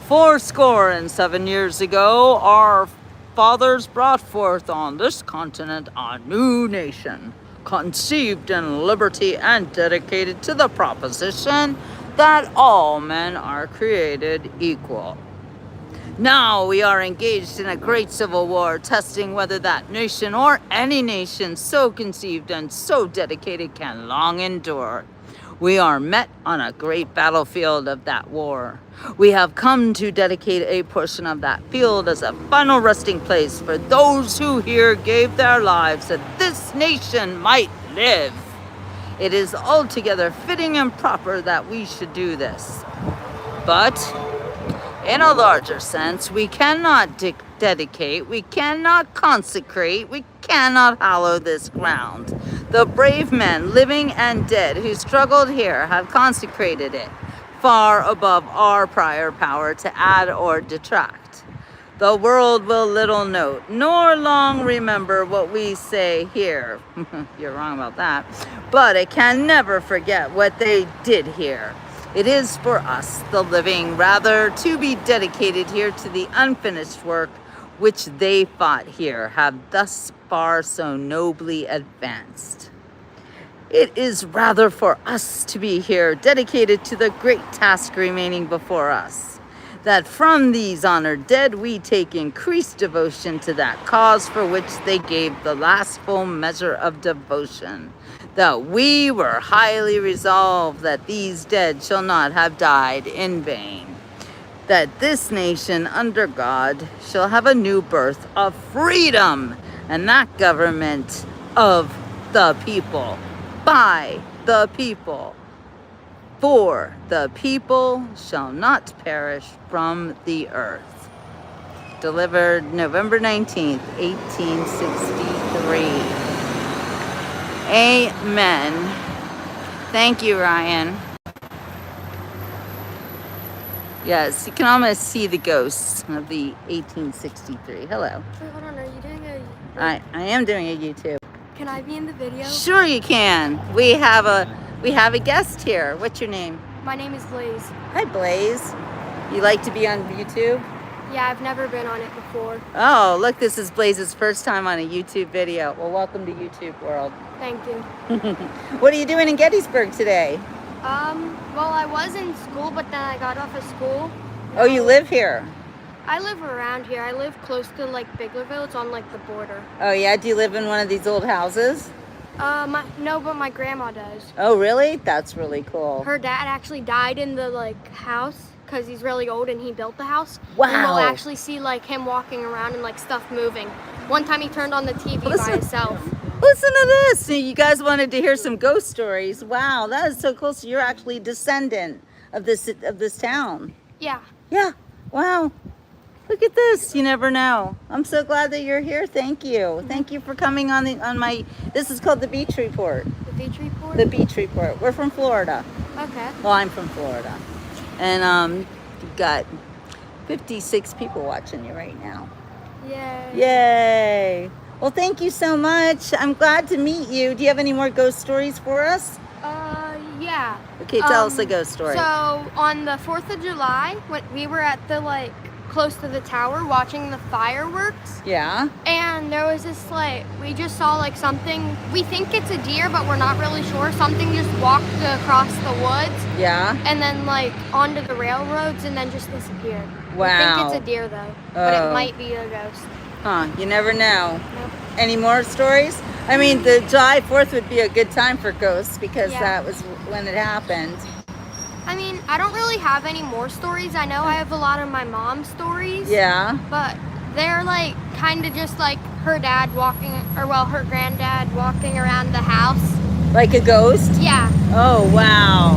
77 years ago, our fathers brought forth on this continent a new nation, conceived in liberty and dedicated to the proposition that all men are created equal. Now we are engaged in a great civil war, testing whether that nation or any nation so conceived and so dedicated can long endure. We are met on a great battlefield of that war. We have come to dedicate a portion of that field as a final resting place for those who here gave their lives that this nation might live. It is altogether fitting and proper that we should do this. But in a larger sense, we cannot dedicate, we cannot consecrate, we cannot hallow this ground. The brave men, living and dead, who struggled here have consecrated it, far above our prior power to add or detract. The world will little note, nor long remember what we say here. You're wrong about that. But it can never forget what they did here. It is for us, the living, rather, to be dedicated here to the unfinished work which they fought here, have thus far so nobly advanced. It is rather for us to be here, dedicated to the great task remaining before us, that from these honored dead we take increased devotion to that cause for which they gave the last full measure of devotion, that we were highly resolved that these dead shall not have died in vain, that this nation under God shall have a new birth of freedom, and that government of the people, by the people, for the people shall not perish from the earth. Delivered November 19th, 1863. Amen. Thank you, Ryan. Yes, you can almost see the ghosts of the 1863. Hello. Wait, hold on. Are you doing I am doing a YouTube. Can I be in the video? Sure you can. We have a We have a guest here. What's your name? My name is Blaze. Hi, Blaze. You like to be on YouTube? Yeah, I've never been on it before. Oh, look, this is Blaze's first time on a YouTube video. Well, welcome to YouTube world. Thank you. What are you doing in Gettysburg today? Well, I was in school, but then I got off of school. Oh, you live here? I live around here. I live close to like Biglerville. It's on like the border. Oh, yeah? Do you live in one of these old houses? No, but my grandma does. Oh, really? That's really cool. Her dad actually died in the like house because he's really old and he built the house. Wow. And we'll actually see like him walking around and like stuff moving. One time he turned on the TV by himself. Listen to this. So you guys wanted to hear some ghost stories. Wow, that is so cool. So you're actually a descendant of this town. Yeah. Yeah. Wow. Look at this. You never know. I'm so glad that you're here. Thank you. Thank you for coming on my. This is called the Beach Report. The beach report? The Beach Report. We're from Florida. Okay. Well, I'm from Florida, and you've got 56 people watching you right now. Yay. Yay! Well, thank you so much. I'm glad to meet you. Do you have any more ghost stories for us? Yeah. Okay, tell us a ghost story. So on the 4th of July, when we were at the like close to the tower watching the fireworks, Yeah. and there was this like we just saw like something. We think it's a deer, but we're not really sure. Something just walked across the woods Yeah. and then like onto the railroads and then just disappeared. Wow. We think it's a deer though, but Oh. it might be a ghost. Huh. You never know. Nope. Any more stories? I mean, the July 4th would be a good time for ghosts because Yeah. that was when it happened. I mean, I don't really have any more stories. I know I have a lot of my mom's stories. Yeah. But they're like kind of just like her dad walking, or well, her granddad walking around the house. Like a ghost? Yeah. Oh, wow.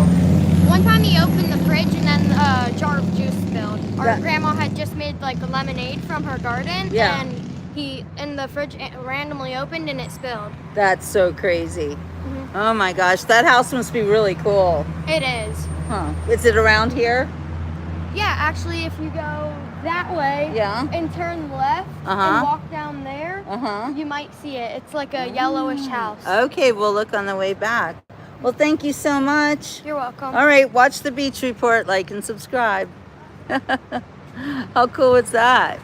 One time he opened the fridge and then a jar of juice spilled. Our That- grandma had just made like a lemonade from her garden. Yeah. And the fridge randomly opened and it spilled. That's so crazy. Mhm. Oh my gosh, that house must be really cool. It is. Huh. Is it around here? Yeah, actually, if you go that way Yeah. and turn left Uh-huh. and walk down there, Uh-huh. you might see it. It's like a yellowish house. Okay, we'll look on the way back. Well, thank you so much. You're welcome. All right, watch the Beach Report, like and subscribe. How cool is that?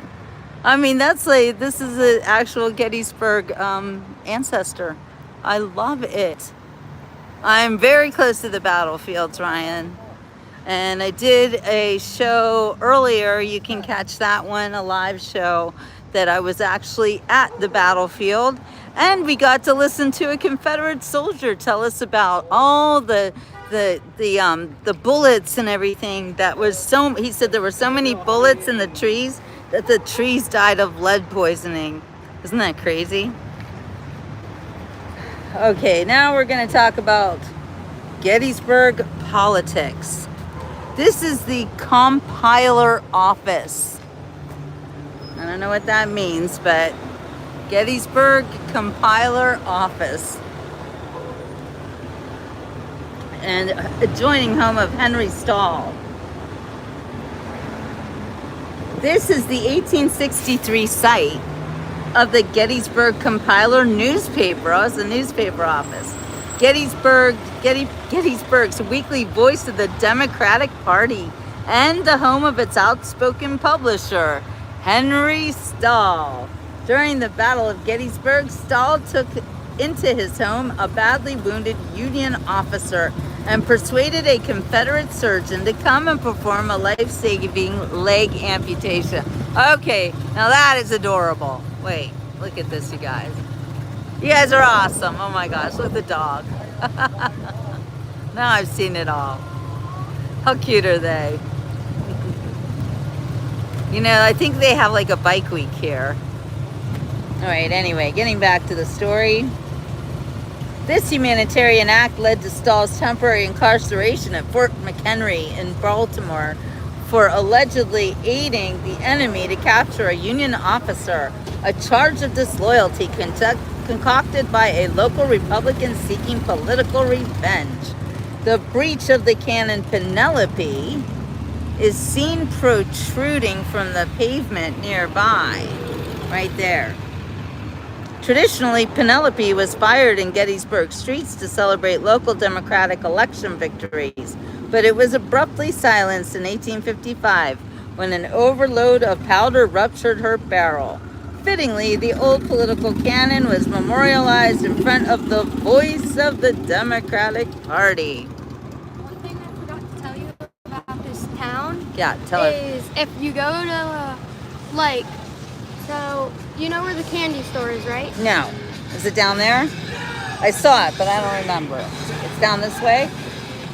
I mean, that's like, this is an actual Gettysburg ancestor. I love it. I'm very close to the battlefields, Ryan. And I did a show earlier. You can catch that one, a live show that I was actually at the battlefield. And we got to listen to a Confederate soldier tell us about all the bullets and everything. That was so, he said there were so many bullets in the trees that the trees died of lead poisoning. Isn't that crazy? Okay, now we're going to talk about Gettysburg politics. This is the compiler office. I don't know what that means, but Gettysburg compiler office. And adjoining home of Henry Stahl. This is the 1863 site of the Gettysburg Compiler newspaper. Oh, it's a newspaper office. Gettysburg's weekly voice of the Democratic Party and the home of its outspoken publisher, Henry Stahl. During the Battle of Gettysburg, Stahl took into his home a badly wounded Union officer and persuaded a Confederate surgeon to come and perform a life-saving leg amputation. Okay, now that is adorable. Wait, look at this, you guys. You guys are awesome. Oh my gosh, look at the dog. Now I've seen it all. How cute are they? You know, I think they have like a bike week here. All right, anyway, getting back to the story. This humanitarian act led to Stahl's temporary incarceration at Fort McHenry in Baltimore for allegedly aiding the enemy to capture a Union officer, a charge of disloyalty concocted by a local Republican seeking political revenge. The breech of the cannon Penelope is seen protruding from the pavement nearby, right there. Traditionally, Penelope was fired in Gettysburg streets to celebrate local Democratic election victories, but it was abruptly silenced in 1855 when an overload of powder ruptured her barrel. Fittingly, the old political cannon was memorialized in front of the voice of the Democratic Party. One thing I forgot to tell you about this town Yeah, tell her. is if you go to, like, so you know where the candy store is, right? No. Is it down there? I saw it, but I don't remember. It's down this way?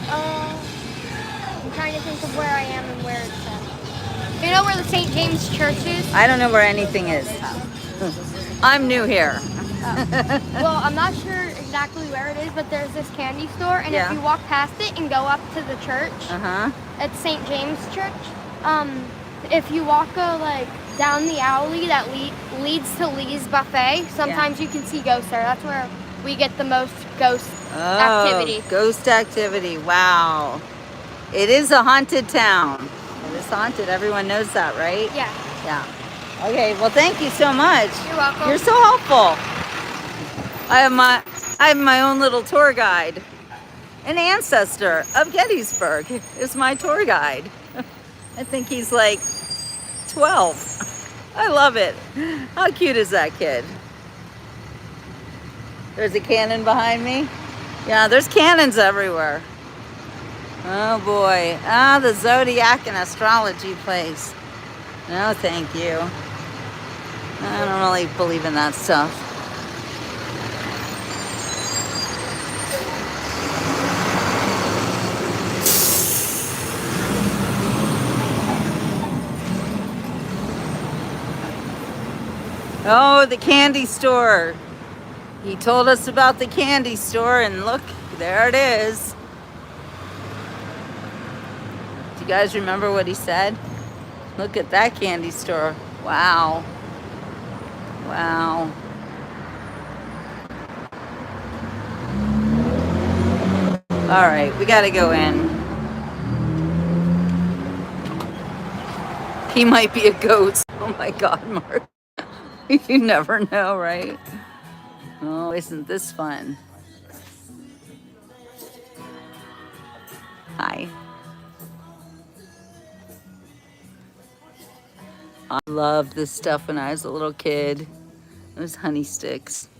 I'm trying to think of where I am and where it's at. You know where the St. James Church is? I don't know where anything is. I'm new here. Well, I'm not sure exactly where it is, but there's this candy store, and Yeah. if you walk past it and go up to the church, Uh-huh. it's St. James Church. If you walk like down the alley that leads to Lee's Buffet, sometimes you can see ghosts there. That's where we get the most ghost activity. Ghost activity. Wow. It is a haunted town. It is haunted. Everyone knows that, right? Yeah. Yeah. Okay, well, thank you so much. You're welcome. You're so helpful. I have my own little tour guide. An ancestor of Gettysburg is my tour guide. I think he's like 12. I love it. How cute is that kid? There's a cannon behind me. Yeah, there's cannons everywhere. Oh boy. Ah, the zodiac and astrology place. No, thank you. I don't really believe in that stuff. Oh, the candy store. He told us about the candy store, and look, there it is. Do you guys remember what he said? Look at that candy store. Wow. Wow. All right, we got to go in. He might be a ghost. Oh my God, Mark. You never know, right? Oh, isn't this fun? Hi. I loved this stuff when I was a little kid. Those honey sticks.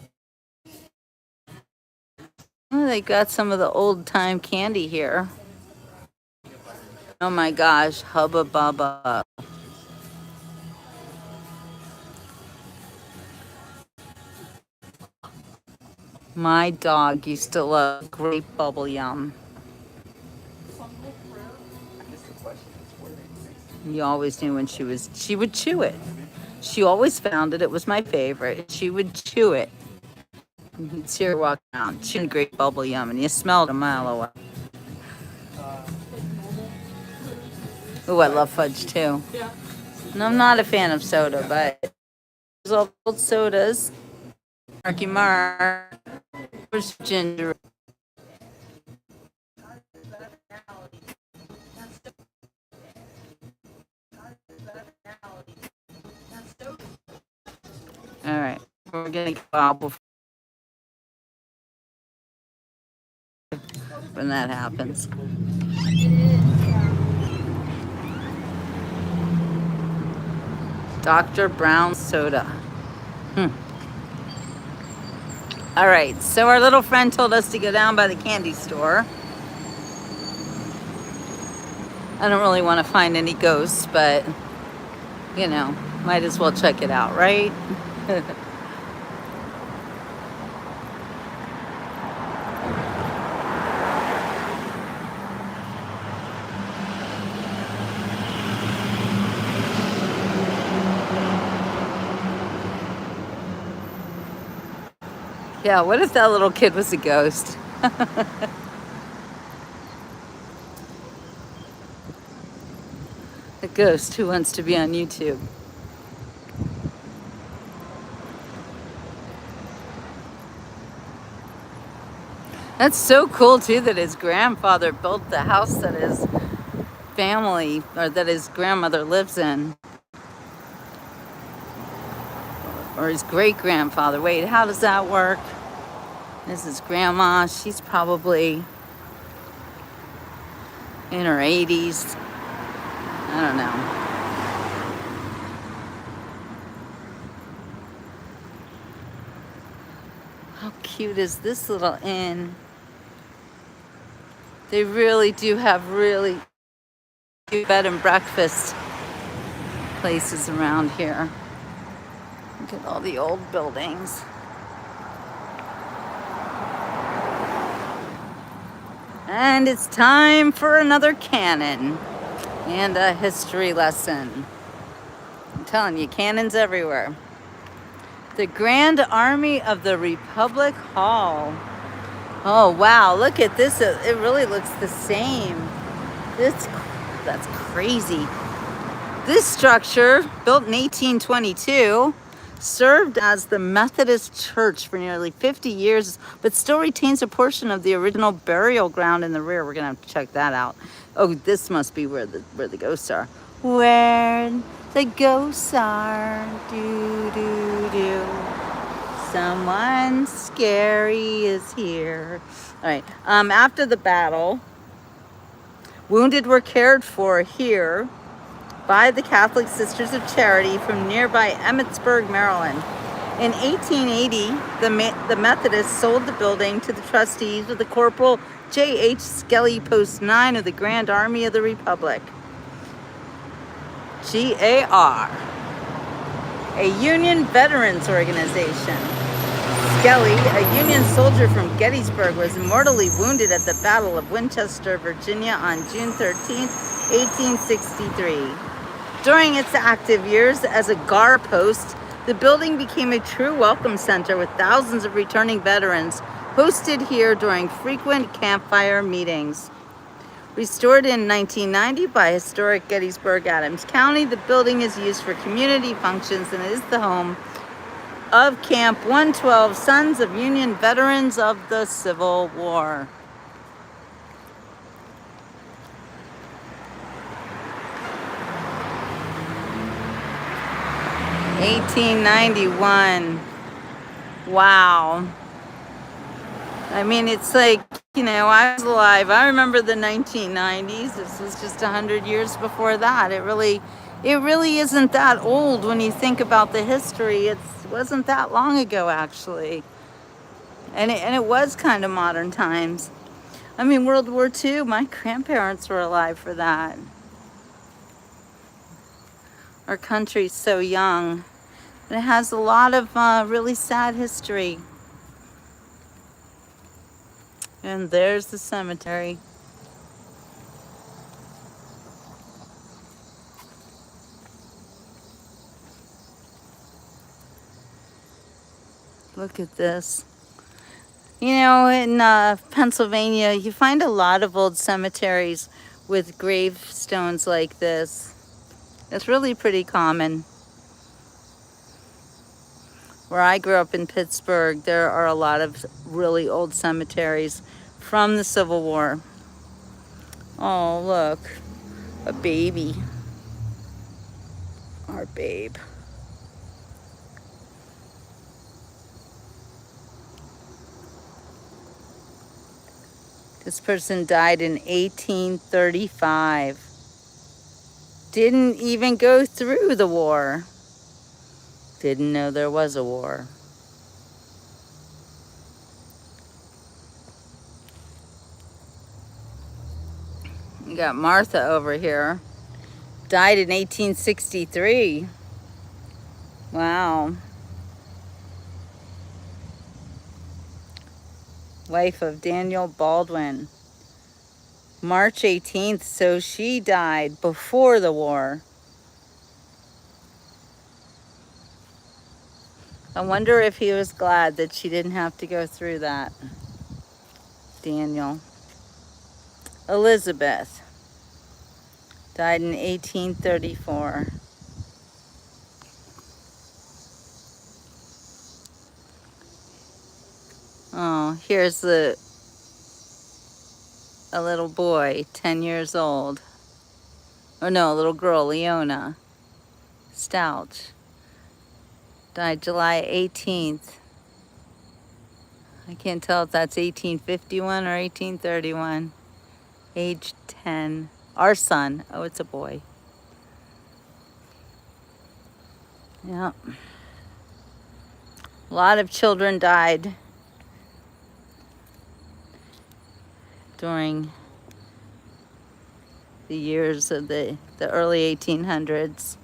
Oh, they got some of the old time candy here. Oh my gosh, Hubba Bubba. My dog used to love grape bubble yum. You always knew when she would chew it. She always found it was my favorite. She would chew it. And you'd see her walk around chewing grape bubble yum, and you smelled a mile away. Oh, I love fudge too. And I'm not a fan of soda, but there's all old sodas. Marky Mark. Where's ginger? All right, we're gonna go out before when that happens. Dr. Brown soda. All right, so our little friend told us to go down by the candy store. I don't really want to find any ghosts, but, you know, might as well check it out, right? Yeah, what if that little kid was a ghost? A ghost who wants to be on YouTube. That's so cool too that his grandfather built the house that his family, or that his grandmother lives in. or his great-grandfather. Wait, how does that work? This is grandma. She's probably in her 80s. I don't know. How cute is this little inn? They really do have really cute bed and breakfast places around here. Look at all the old buildings. And it's time for another cannon and a history lesson. I'm telling you, cannons everywhere. The Grand Army of the Republic Hall. Oh wow, look at this. It really looks the same. That's crazy. This structure, built in 1822, served as the Methodist Church for nearly 50 years, but still retains a portion of the original burial ground in the rear. We're gonna have to check that out. Oh, this must be where the ghosts are. Where the ghosts are, do do do. Someone scary is here. All right. After the battle, wounded were cared for here by the Catholic Sisters of Charity from nearby Emmitsburg, Maryland. In 1880, the Methodists sold the building to the trustees of the Corporal J.H. Skelly, Post 9 of the Grand Army of the Republic. GAR, a Union veterans organization. Skelly, a Union soldier from Gettysburg, was mortally wounded at the Battle of Winchester, Virginia on June 13, 1863. During its active years as a GAR post, the building became a true welcome center with thousands of returning veterans hosted here during frequent campfire meetings. Restored in 1990 by historic Gettysburg, Adams County, the building is used for community functions and is the home of Camp 112, Sons of Union Veterans of the Civil War. $1891. Wow. I mean, it's like, you know, I was alive. I remember the 1990s. This was just 100 years before that. It really isn't that old when you think about the history. It wasn't that long ago, actually. And it was kind of modern times. I mean, World War II, my grandparents were alive for that. Our country's so young. And it has a lot of really sad history. And there's the cemetery. Look at this. You know, in Pennsylvania, you find a lot of old cemeteries with gravestones like this. It's really pretty common. Where I grew up in Pittsburgh, there are a lot of really old cemeteries from the Civil War. Oh, look, a baby. Our babe. This person died in 1835. Didn't even go through the war. Didn't know there was a war. You got Martha over here. Died in 1863. Wow. Wife of Daniel Baldwin. March 18th, so she died before the war. I wonder if he was glad that she didn't have to go through that. Daniel. Elizabeth. Died in 1834. Oh, here's a little boy, 10 years old. Oh no, a little girl, Leona Stouch. Died July 18th. I can't tell if that's 1851 or 1831. Age 10. Our son. Oh, it's a boy. Yeah. A lot of children died during the years of the early 1800s.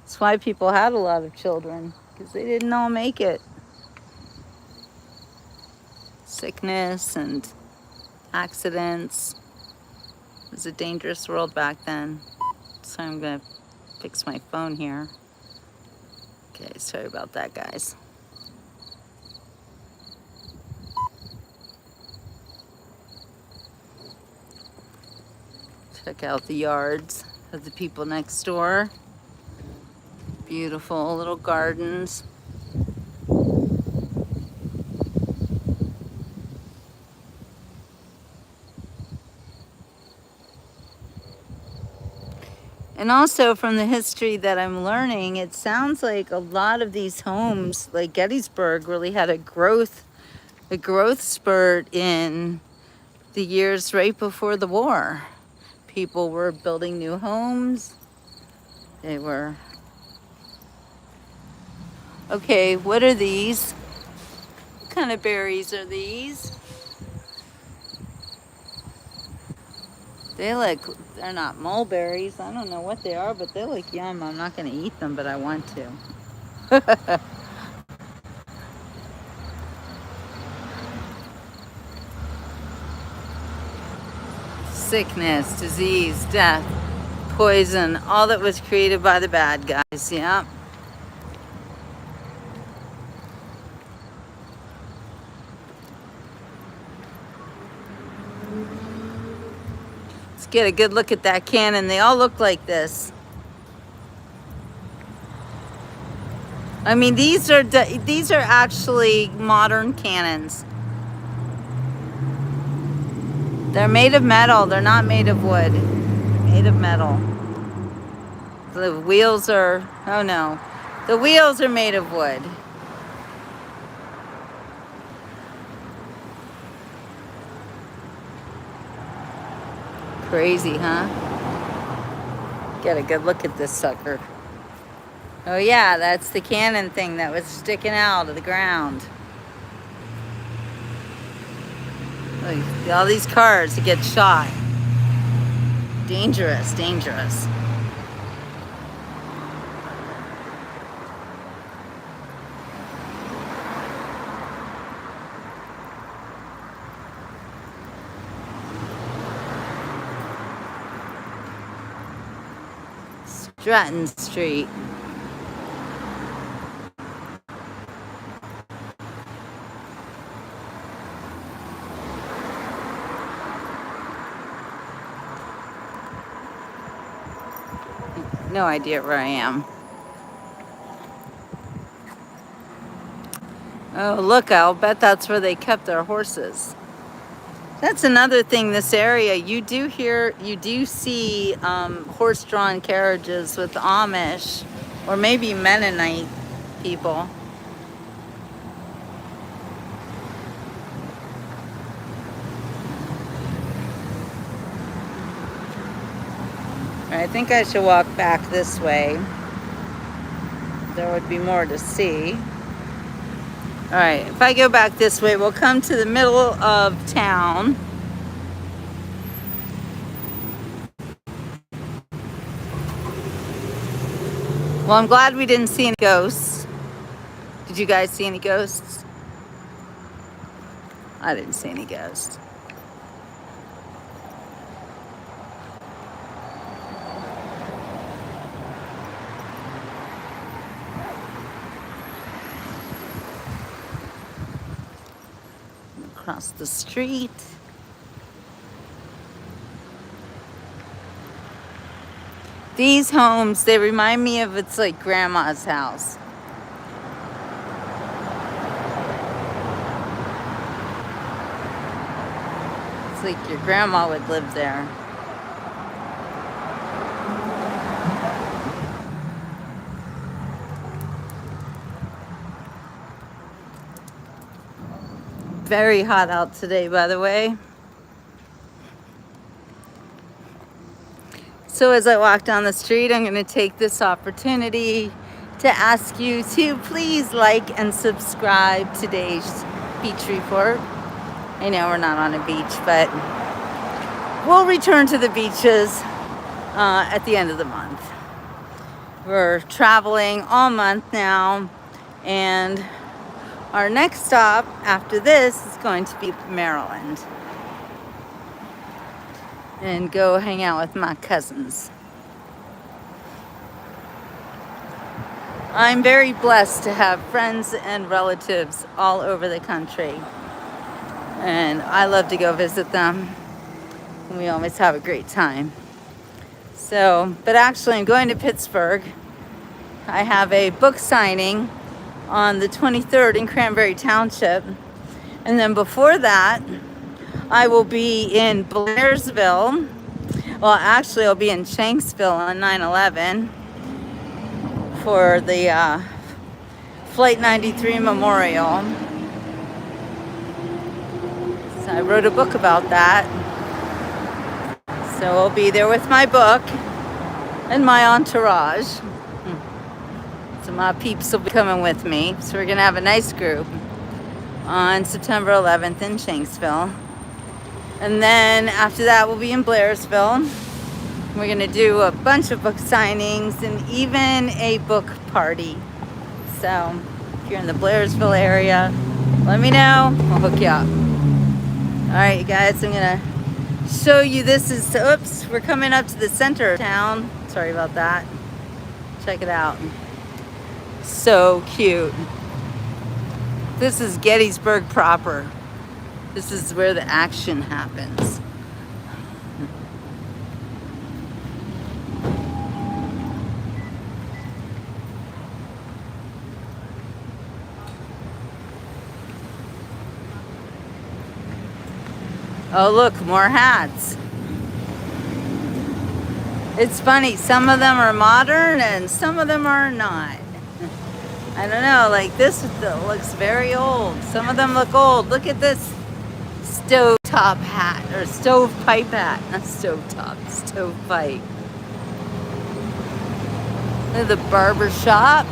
That's why people had a lot of children, because they didn't all make it. Sickness and accidents. It was a dangerous world back then. So I'm gonna fix my phone here. Okay, sorry about that, guys. Check out the yards of the people next door. Beautiful little gardens. And also from the history that I'm learning, it sounds like a lot of these homes, like Gettysburg, really had a growth spurt in the years right before the war. People were building new homes. They were... Okay, what are these? What kind of berries are these? They're not mulberries. I don't know what they are, but they look yum. I'm not gonna eat them, but I want to. Sickness, disease, death, poison, all that was created by the bad guys, yeah. Let's get a good look at that cannon. They all look like this. I mean, these are actually modern cannons. They're made of metal. They're not made of wood. Made of metal. The wheels are, oh no. The wheels are made of wood. Crazy, huh? Get a good look at this sucker. Oh yeah, that's the cannon thing that was sticking out of the ground. Look, all these cars that get shot. Dangerous, dangerous. Stratton Street. No idea where I am. Oh, look, I'll bet that's where they kept their horses. That's another thing, this area, you do see horse-drawn carriages with Amish or maybe Mennonite people. I think I should walk back this way. There would be more to see. All right, if I go back this way, we'll come to the middle of town. Well, I'm glad we didn't see any ghosts. Did you guys see any ghosts? I didn't see any ghosts. Across the street. These homes, they remind me of, it's like grandma's house. It's like your grandma would live there. Very hot out today, by the way. So as I walk down the street, I'm going to take this opportunity to ask you to please like and subscribe to today's beach report. I know we're not on a beach, but we'll return to the beaches at the end of the month. We're traveling all month now, and our next stop after this is going to be Maryland and go hang out with my cousins. I'm very blessed to have friends and relatives all over the country, and I love to go visit them, and we always have a great time. So, but actually I'm going to Pittsburgh. I have a book signing on the 23rd in Cranberry Township, and then before that I will be in Blairsville. Well, actually I'll be in Shanksville on 9/11 for the Flight 93 Memorial. So I wrote a book about that. So I'll be there with my book and my entourage. So my peeps will be coming with me. So we're gonna have a nice group on September 11th in Shanksville. And then after that we'll be in Blairsville. We're gonna do a bunch of book signings and even a book party. So if you're in the Blairsville area, let me know, I'll hook you up. All right, you guys, I'm gonna show you, this is, oops, we're coming up to the center of town. Sorry about that. Check it out. So cute. This is Gettysburg proper. This is where the action happens. Oh, look, more hats. It's funny, some of them are modern and some of them are not. I don't know, like this looks very old. Some of them look old. Look at this stovetop hat, or stovepipe hat. Not stovetop, stovepipe. Look at the barber shop.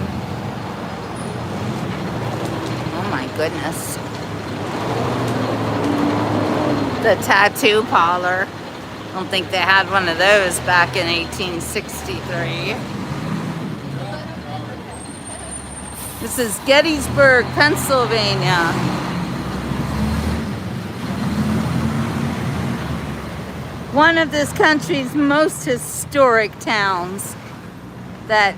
Oh my goodness. The tattoo parlor. I don't think they had one of those back in 1863. This is Gettysburg, Pennsylvania. One of this country's most historic towns that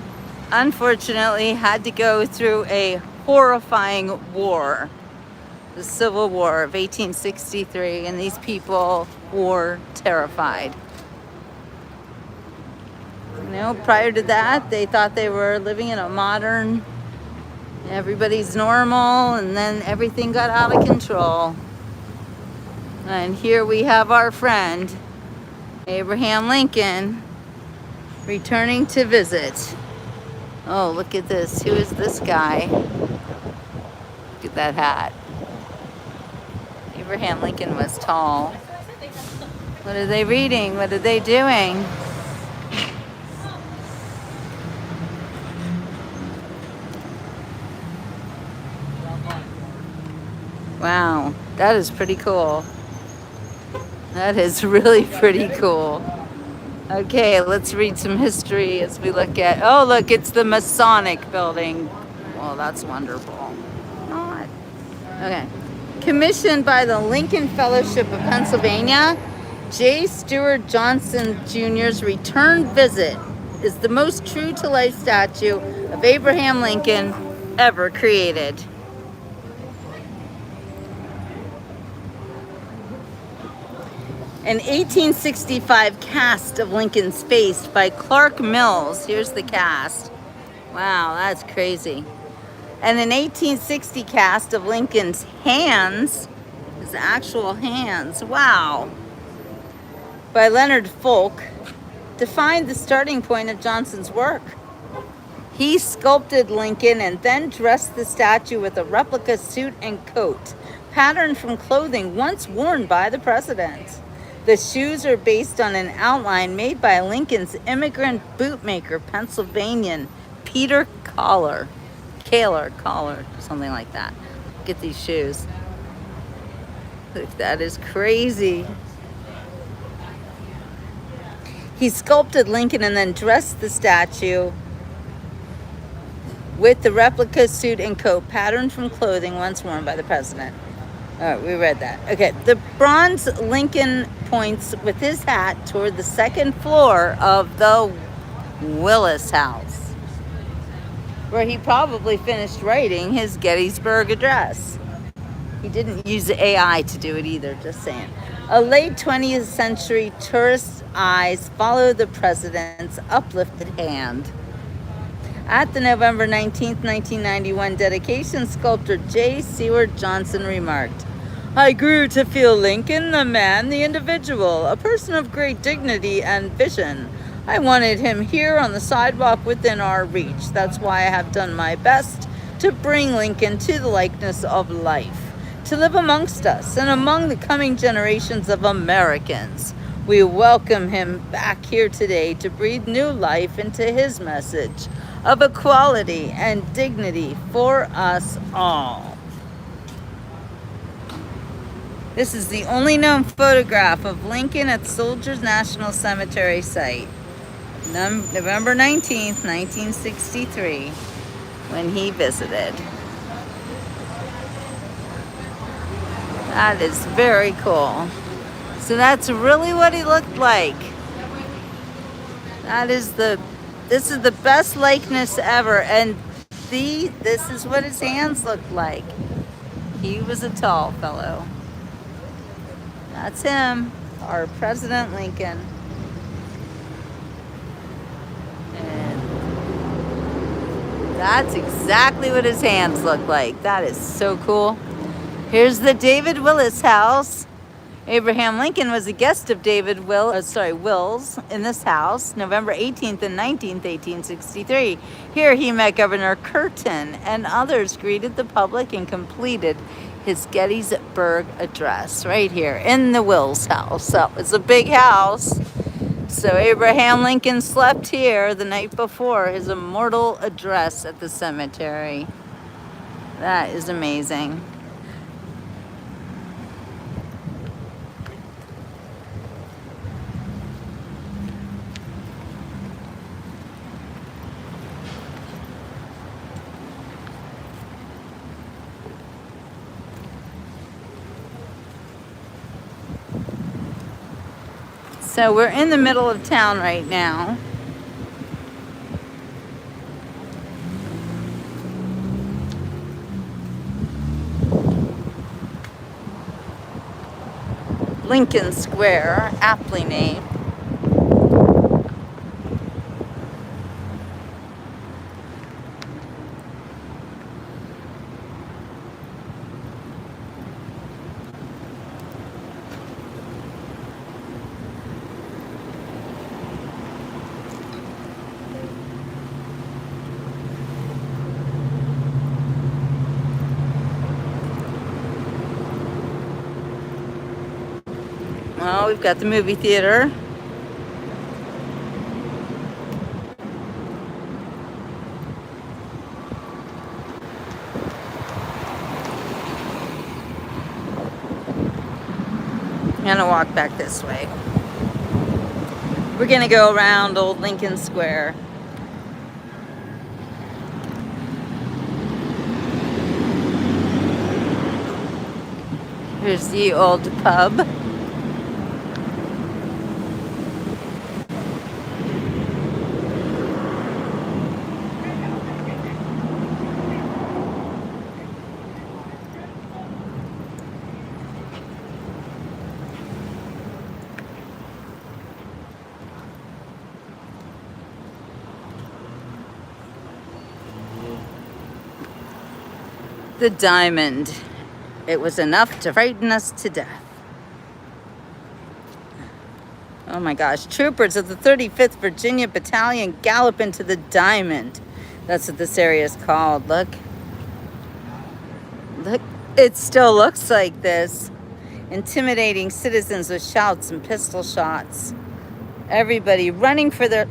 unfortunately had to go through a horrifying war. The Civil War of 1863, and these people were terrified. You know, prior to that, they thought they were living in a modern, everybody's normal, and then everything got out of control. And here we have our friend, Abraham Lincoln, returning to visit. Oh, look at this. Who is this guy? Look at that hat. Abraham Lincoln was tall. What are they reading? What are they doing? Wow, that is pretty cool. That is really pretty cool. Okay, let's read some history as we look at, oh look, it's the Masonic building. Well, that's wonderful. Not. Okay. Commissioned by the Lincoln Fellowship of Pennsylvania, J. Stewart Johnson Jr.'s return visit is the most true-to-life statue of Abraham Lincoln ever created. An 1865 cast of Lincoln's face by Clark Mills. Here's the cast. Wow, that's crazy. And an 1860 cast of Lincoln's hands, his actual hands, wow, by Leonard Folk, defined the starting point of Johnson's work. He sculpted Lincoln and then dressed the statue with a replica suit and coat, patterned from clothing once worn by the president. The shoes are based on an outline made by Lincoln's immigrant bootmaker, Pennsylvanian Peter Kaler, something like that. Look at these shoes. That is crazy. He sculpted Lincoln and then dressed the statue with the replica suit and coat patterned from clothing once worn by the president. All right, we read that. Okay, the bronze Lincoln points with his hat toward the second floor of the Willis House, where he probably finished writing his Gettysburg Address. He didn't use AI to do it either, just saying. A late 20th century tourist's eyes follow the president's uplifted hand. At the November 19th, 1991 dedication, sculptor J. Seward Johnson remarked, "I grew to feel Lincoln, the man, the individual, a person of great dignity and vision. I wanted him here on the sidewalk within our reach. That's why I have done my best to bring Lincoln to the likeness of life, to live amongst us and among the coming generations of Americans. We welcome him back here today to breathe new life into his message of equality and dignity for us all." This is the only known photograph of Lincoln at Soldiers National Cemetery site, November 19th, 1963, when he visited. That is very cool. So that's really what he looked like. This is the best likeness ever, and this is what his hands looked like. He was a tall fellow. That's him, our President Lincoln. And that's exactly what his hands look like. That is so cool. Here's the David Willis House. Abraham Lincoln was a guest of Wills in this house, November 18th and 19th, 1863. Here he met Governor Curtin, and others greeted the public and completed his Gettysburg Address right here in the Wills House. So it's a big house. So Abraham Lincoln slept here the night before his immortal address at the cemetery. That is amazing. So we're in the middle of town right now. Lincoln Square, aptly named. Well, we've got the movie theater. I'm gonna walk back this way. We're gonna go around Old Lincoln Square. Here's the old pub. The diamond. It was enough to frighten us to death. Oh my gosh. Troopers of the 35th Virginia Battalion gallop into the diamond. That's what this area is called. Look. Look. It still looks like this, intimidating citizens with shouts and pistol shots. Everybody running for their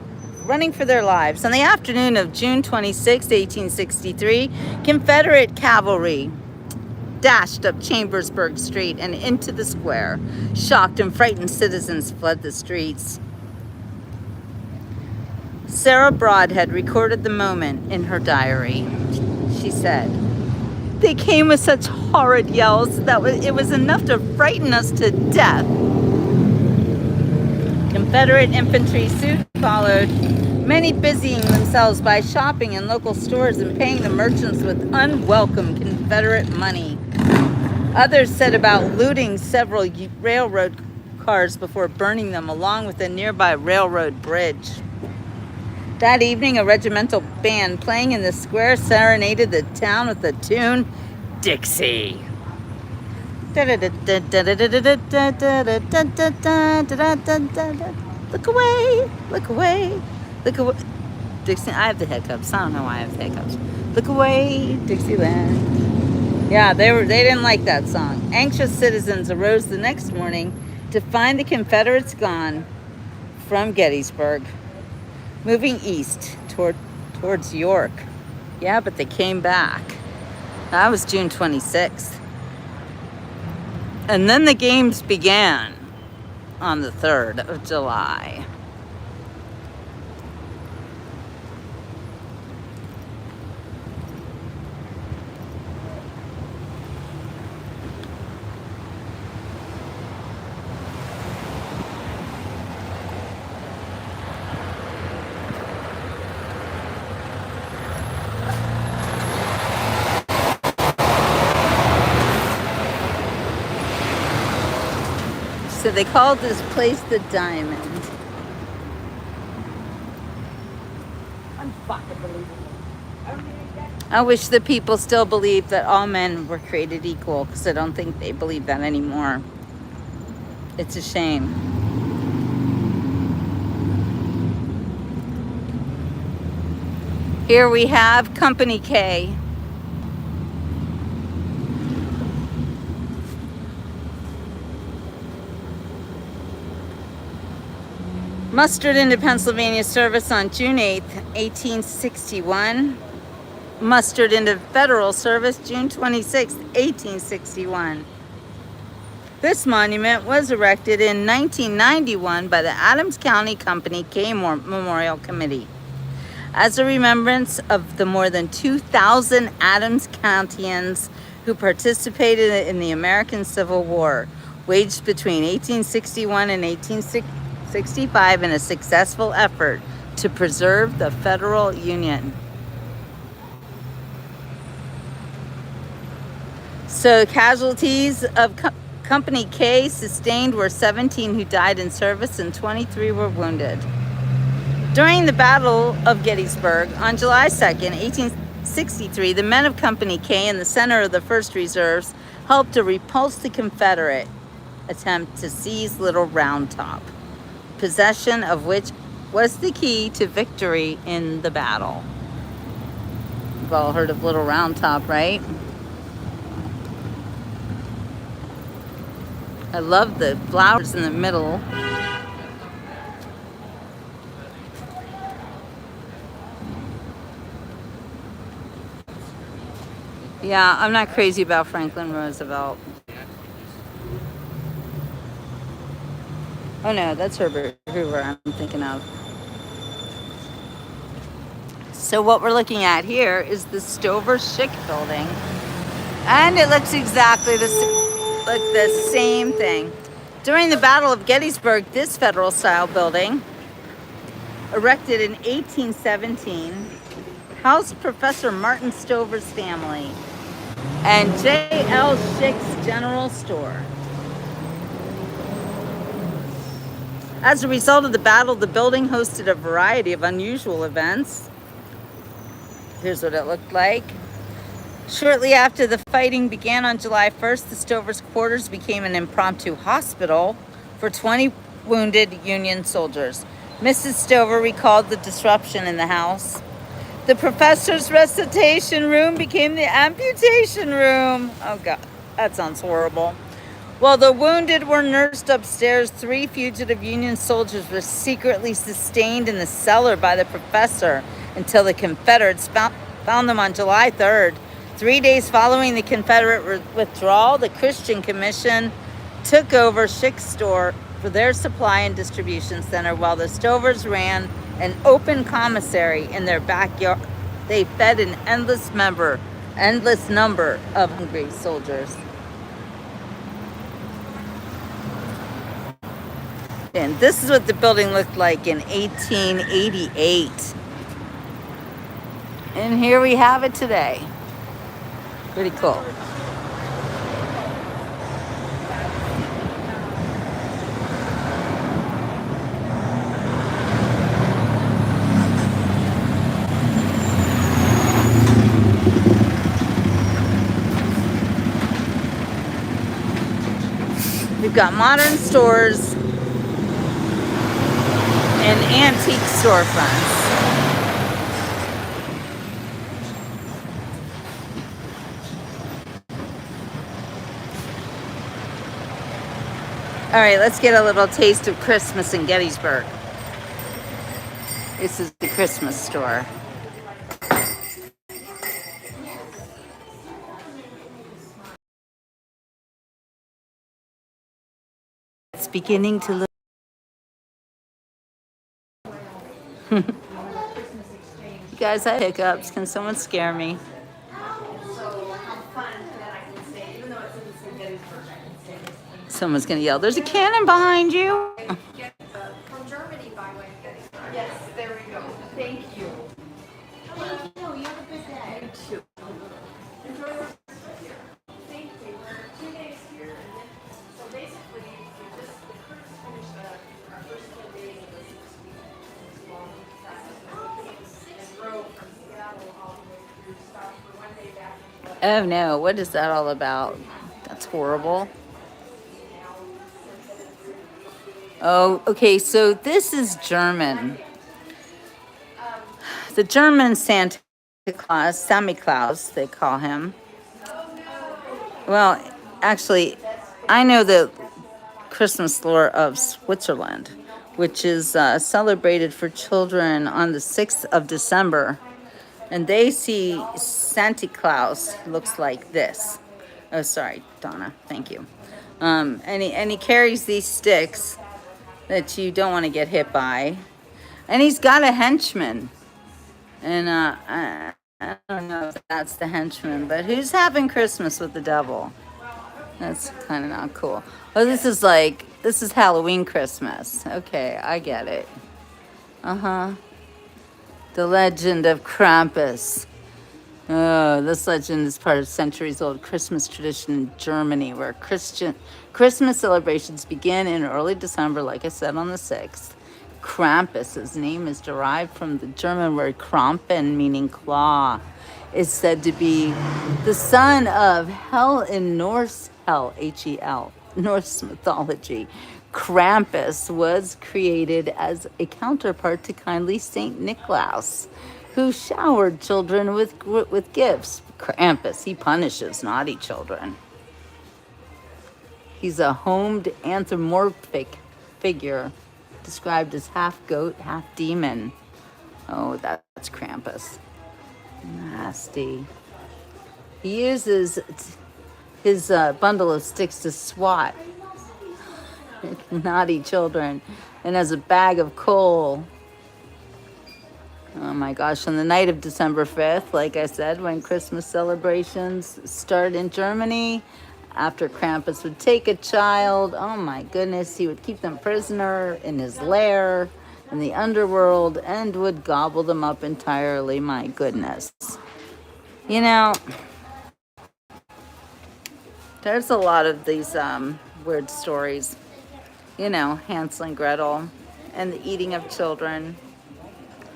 lives. On the afternoon of June 26, 1863, Confederate cavalry dashed up Chambersburg Street and into the square. Shocked and frightened citizens fled the streets. Sarah Broadhead recorded the moment in her diary. She said, "They came with such horrid yells that it was enough to frighten us to death." Confederate infantry soon followed, many busying themselves by shopping in local stores and paying the merchants with unwelcome Confederate money. Others set about looting several railroad cars before burning them, along with a nearby railroad bridge. That evening, a regimental band playing in the square serenaded the town with the tune, "Dixie." Look away, look away, look away. Dixie, I have the hiccups. I don't know why I have the hiccups. Look away, Dixieland. Yeah, they didn't like that song. Anxious citizens arose the next morning to find the Confederates gone from Gettysburg, moving east towards York. Yeah, but they came back. That was June 26th. And then the games began on the 3rd of July. So they called this place the Diamond. I wish the people still believed that all men were created equal, because I don't think they believe that anymore. It's a shame. Here we have Company K. Mustered into Pennsylvania service on June 8th, 1861. Mustered into federal service June 26, 1861. This monument was erected in 1991 by the Adams County Company K Memorial Committee as a remembrance of the more than 2,000 Adams Countians who participated in the American Civil War, waged between 1861 and 1865 in a successful effort to preserve the Federal Union. So casualties of Company K sustained were 17 who died in service and 23 were wounded. During the Battle of Gettysburg on July 2nd, 1863, the men of Company K in the center of the 1st Reserves helped to repulse the Confederate attempt to seize Little Round Top, possession of which was the key to victory in the battle. You've all heard of Little Round Top, right? I love the flowers in the middle. Yeah, I'm not crazy about Franklin Roosevelt. Oh no, that's Herbert Hoover I'm thinking of. So what we're looking at here is the Stover Schick building. And it looks exactly the same thing. During the Battle of Gettysburg, this federal-style building, erected in 1817, housed Professor Martin Stover's family and J.L. Schick's General Store. As a result of the battle, the building hosted a variety of unusual events. Here's what it looked like. Shortly after the fighting began on July 1st, the Stover's quarters became an impromptu hospital for 20 wounded Union soldiers. Mrs. Stover recalled the disruption in the house. The professor's recitation room became the amputation room. Oh God. That sounds horrible. While the wounded were nursed upstairs, 3 fugitive Union soldiers were secretly sustained in the cellar by the professor until the Confederates found them on July 3rd. 3 days following the Confederate withdrawal, the Christian Commission took over Schick's store for their supply and distribution center while the Stovers ran an open commissary in their backyard. They fed an endless number of hungry soldiers. And this is what the building looked like in 1888. And here we have it today. Pretty cool. We've got modern stores and antique storefronts. All right, let's get a little taste of Christmas in Gettysburg. This is the Christmas store. It's beginning to look. You guys, I have hiccups. Can someone scare me? Someone's gonna yell, "There's a cannon behind you!" From Germany, by way of Gettysburg. Yes, there we go. Thank you. Thank you. You have a good day. You too. Thank you. We're 2 days here, and then so basically, the cruise finished our first 10 days of the 6 week long process. And drove from Seattle all the way through, stopped for 1 day back. Oh no, what is that all about? That's horrible. Oh, okay, so this is German. The German Santa Claus, Sammy-Claus, they call him. Well, actually, I know the Christmas lore of Switzerland, which is celebrated for children on the 6th of December. And they see Santa Claus looks like this. Oh, sorry, Donna, thank you. And he carries these sticks that you don't want to get hit by. And he's got a henchman. And I don't know if that's the henchman, but who's having Christmas with the devil? That's kind of not cool. Oh, this is Halloween Christmas. Okay, I get it. The legend of Krampus. Oh, this legend is part of centuries-old Christmas tradition in Germany, where Christmas celebrations begin in early December, like I said, on the 6th. Krampus, his name is derived from the German word Krampen, meaning claw, is said to be the son of Hel in Norse Hel, H-E-L, Norse mythology. Krampus was created as a counterpart to kindly Saint Nicholas, who showered children with gifts. Krampus, he punishes naughty children. He's a homed anthropomorphic figure described as half goat, half demon. Oh, that's Krampus. Nasty. He uses his bundle of sticks to swat naughty children and has a bag of coal. Oh my gosh, on the night of December 5th, like I said, when Christmas celebrations start in Germany, after Krampus would take a child, oh my goodness, he would keep them prisoner in his lair in the underworld and would gobble them up entirely. My goodness. You know, there's a lot of these weird stories. You know, Hansel and Gretel and the eating of children.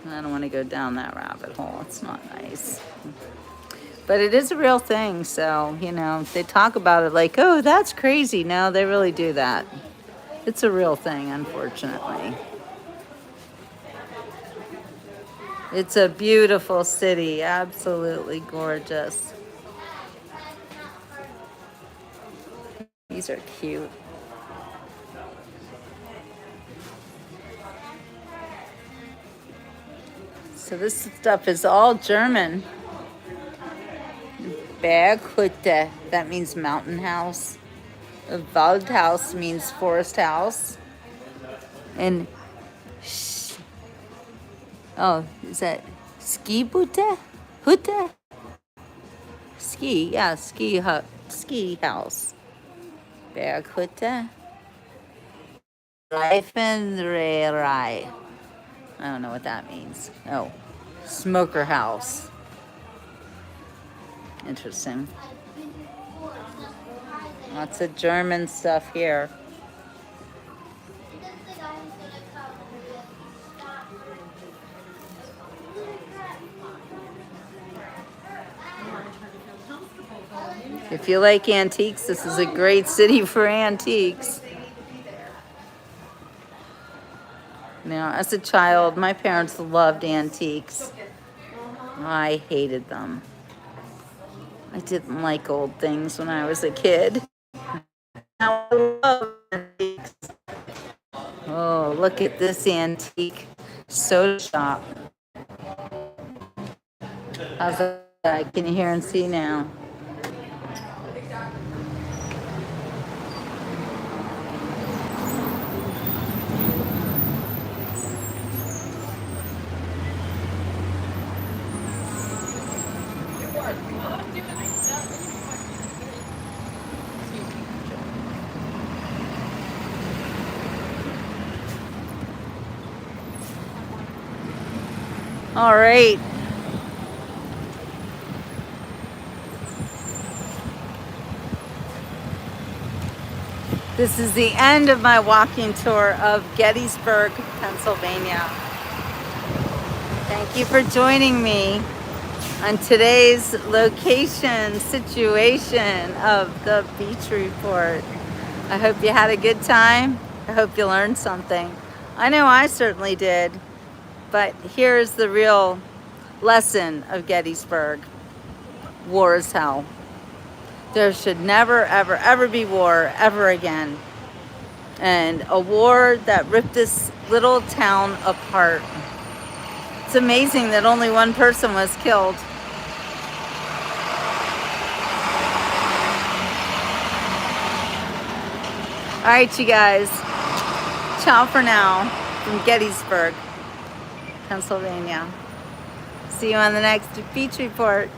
I don't want to go down that rabbit hole. It's not nice. But it is a real thing. So, you know, they talk about it like, oh, that's crazy. No, they really do that. It's a real thing, unfortunately. It's a beautiful city. Absolutely gorgeous. These are cute. So this stuff is all German. Berghütte, that means mountain house. A Waldhaus means forest house. And oh, is that Skibutte? Hutte? Ski, yeah, ski house. Berghütte. Reifenrerei. I don't know what that means. Oh, smoker house. Interesting. Lots of German stuff here. If you like antiques, this is a great city for antiques. Now, as a child, my parents loved antiques. I hated them. I didn't like old things when I was a kid. Now I love antiques. Oh, look at this antique soda shop. How's that? I can hear and see now. All right. This is the end of my walking tour of Gettysburg, Pennsylvania. Thank you for joining me on today's location situation of the beach report. I hope you had a good time. I hope you learned something. I know I certainly did. But here's the real lesson of Gettysburg. War is hell. There should never, ever, ever be war ever again. And a war that ripped this little town apart. It's amazing that only one person was killed. All right, you guys. Ciao for now from Gettysburg, Pennsylvania. See you on the next beach report.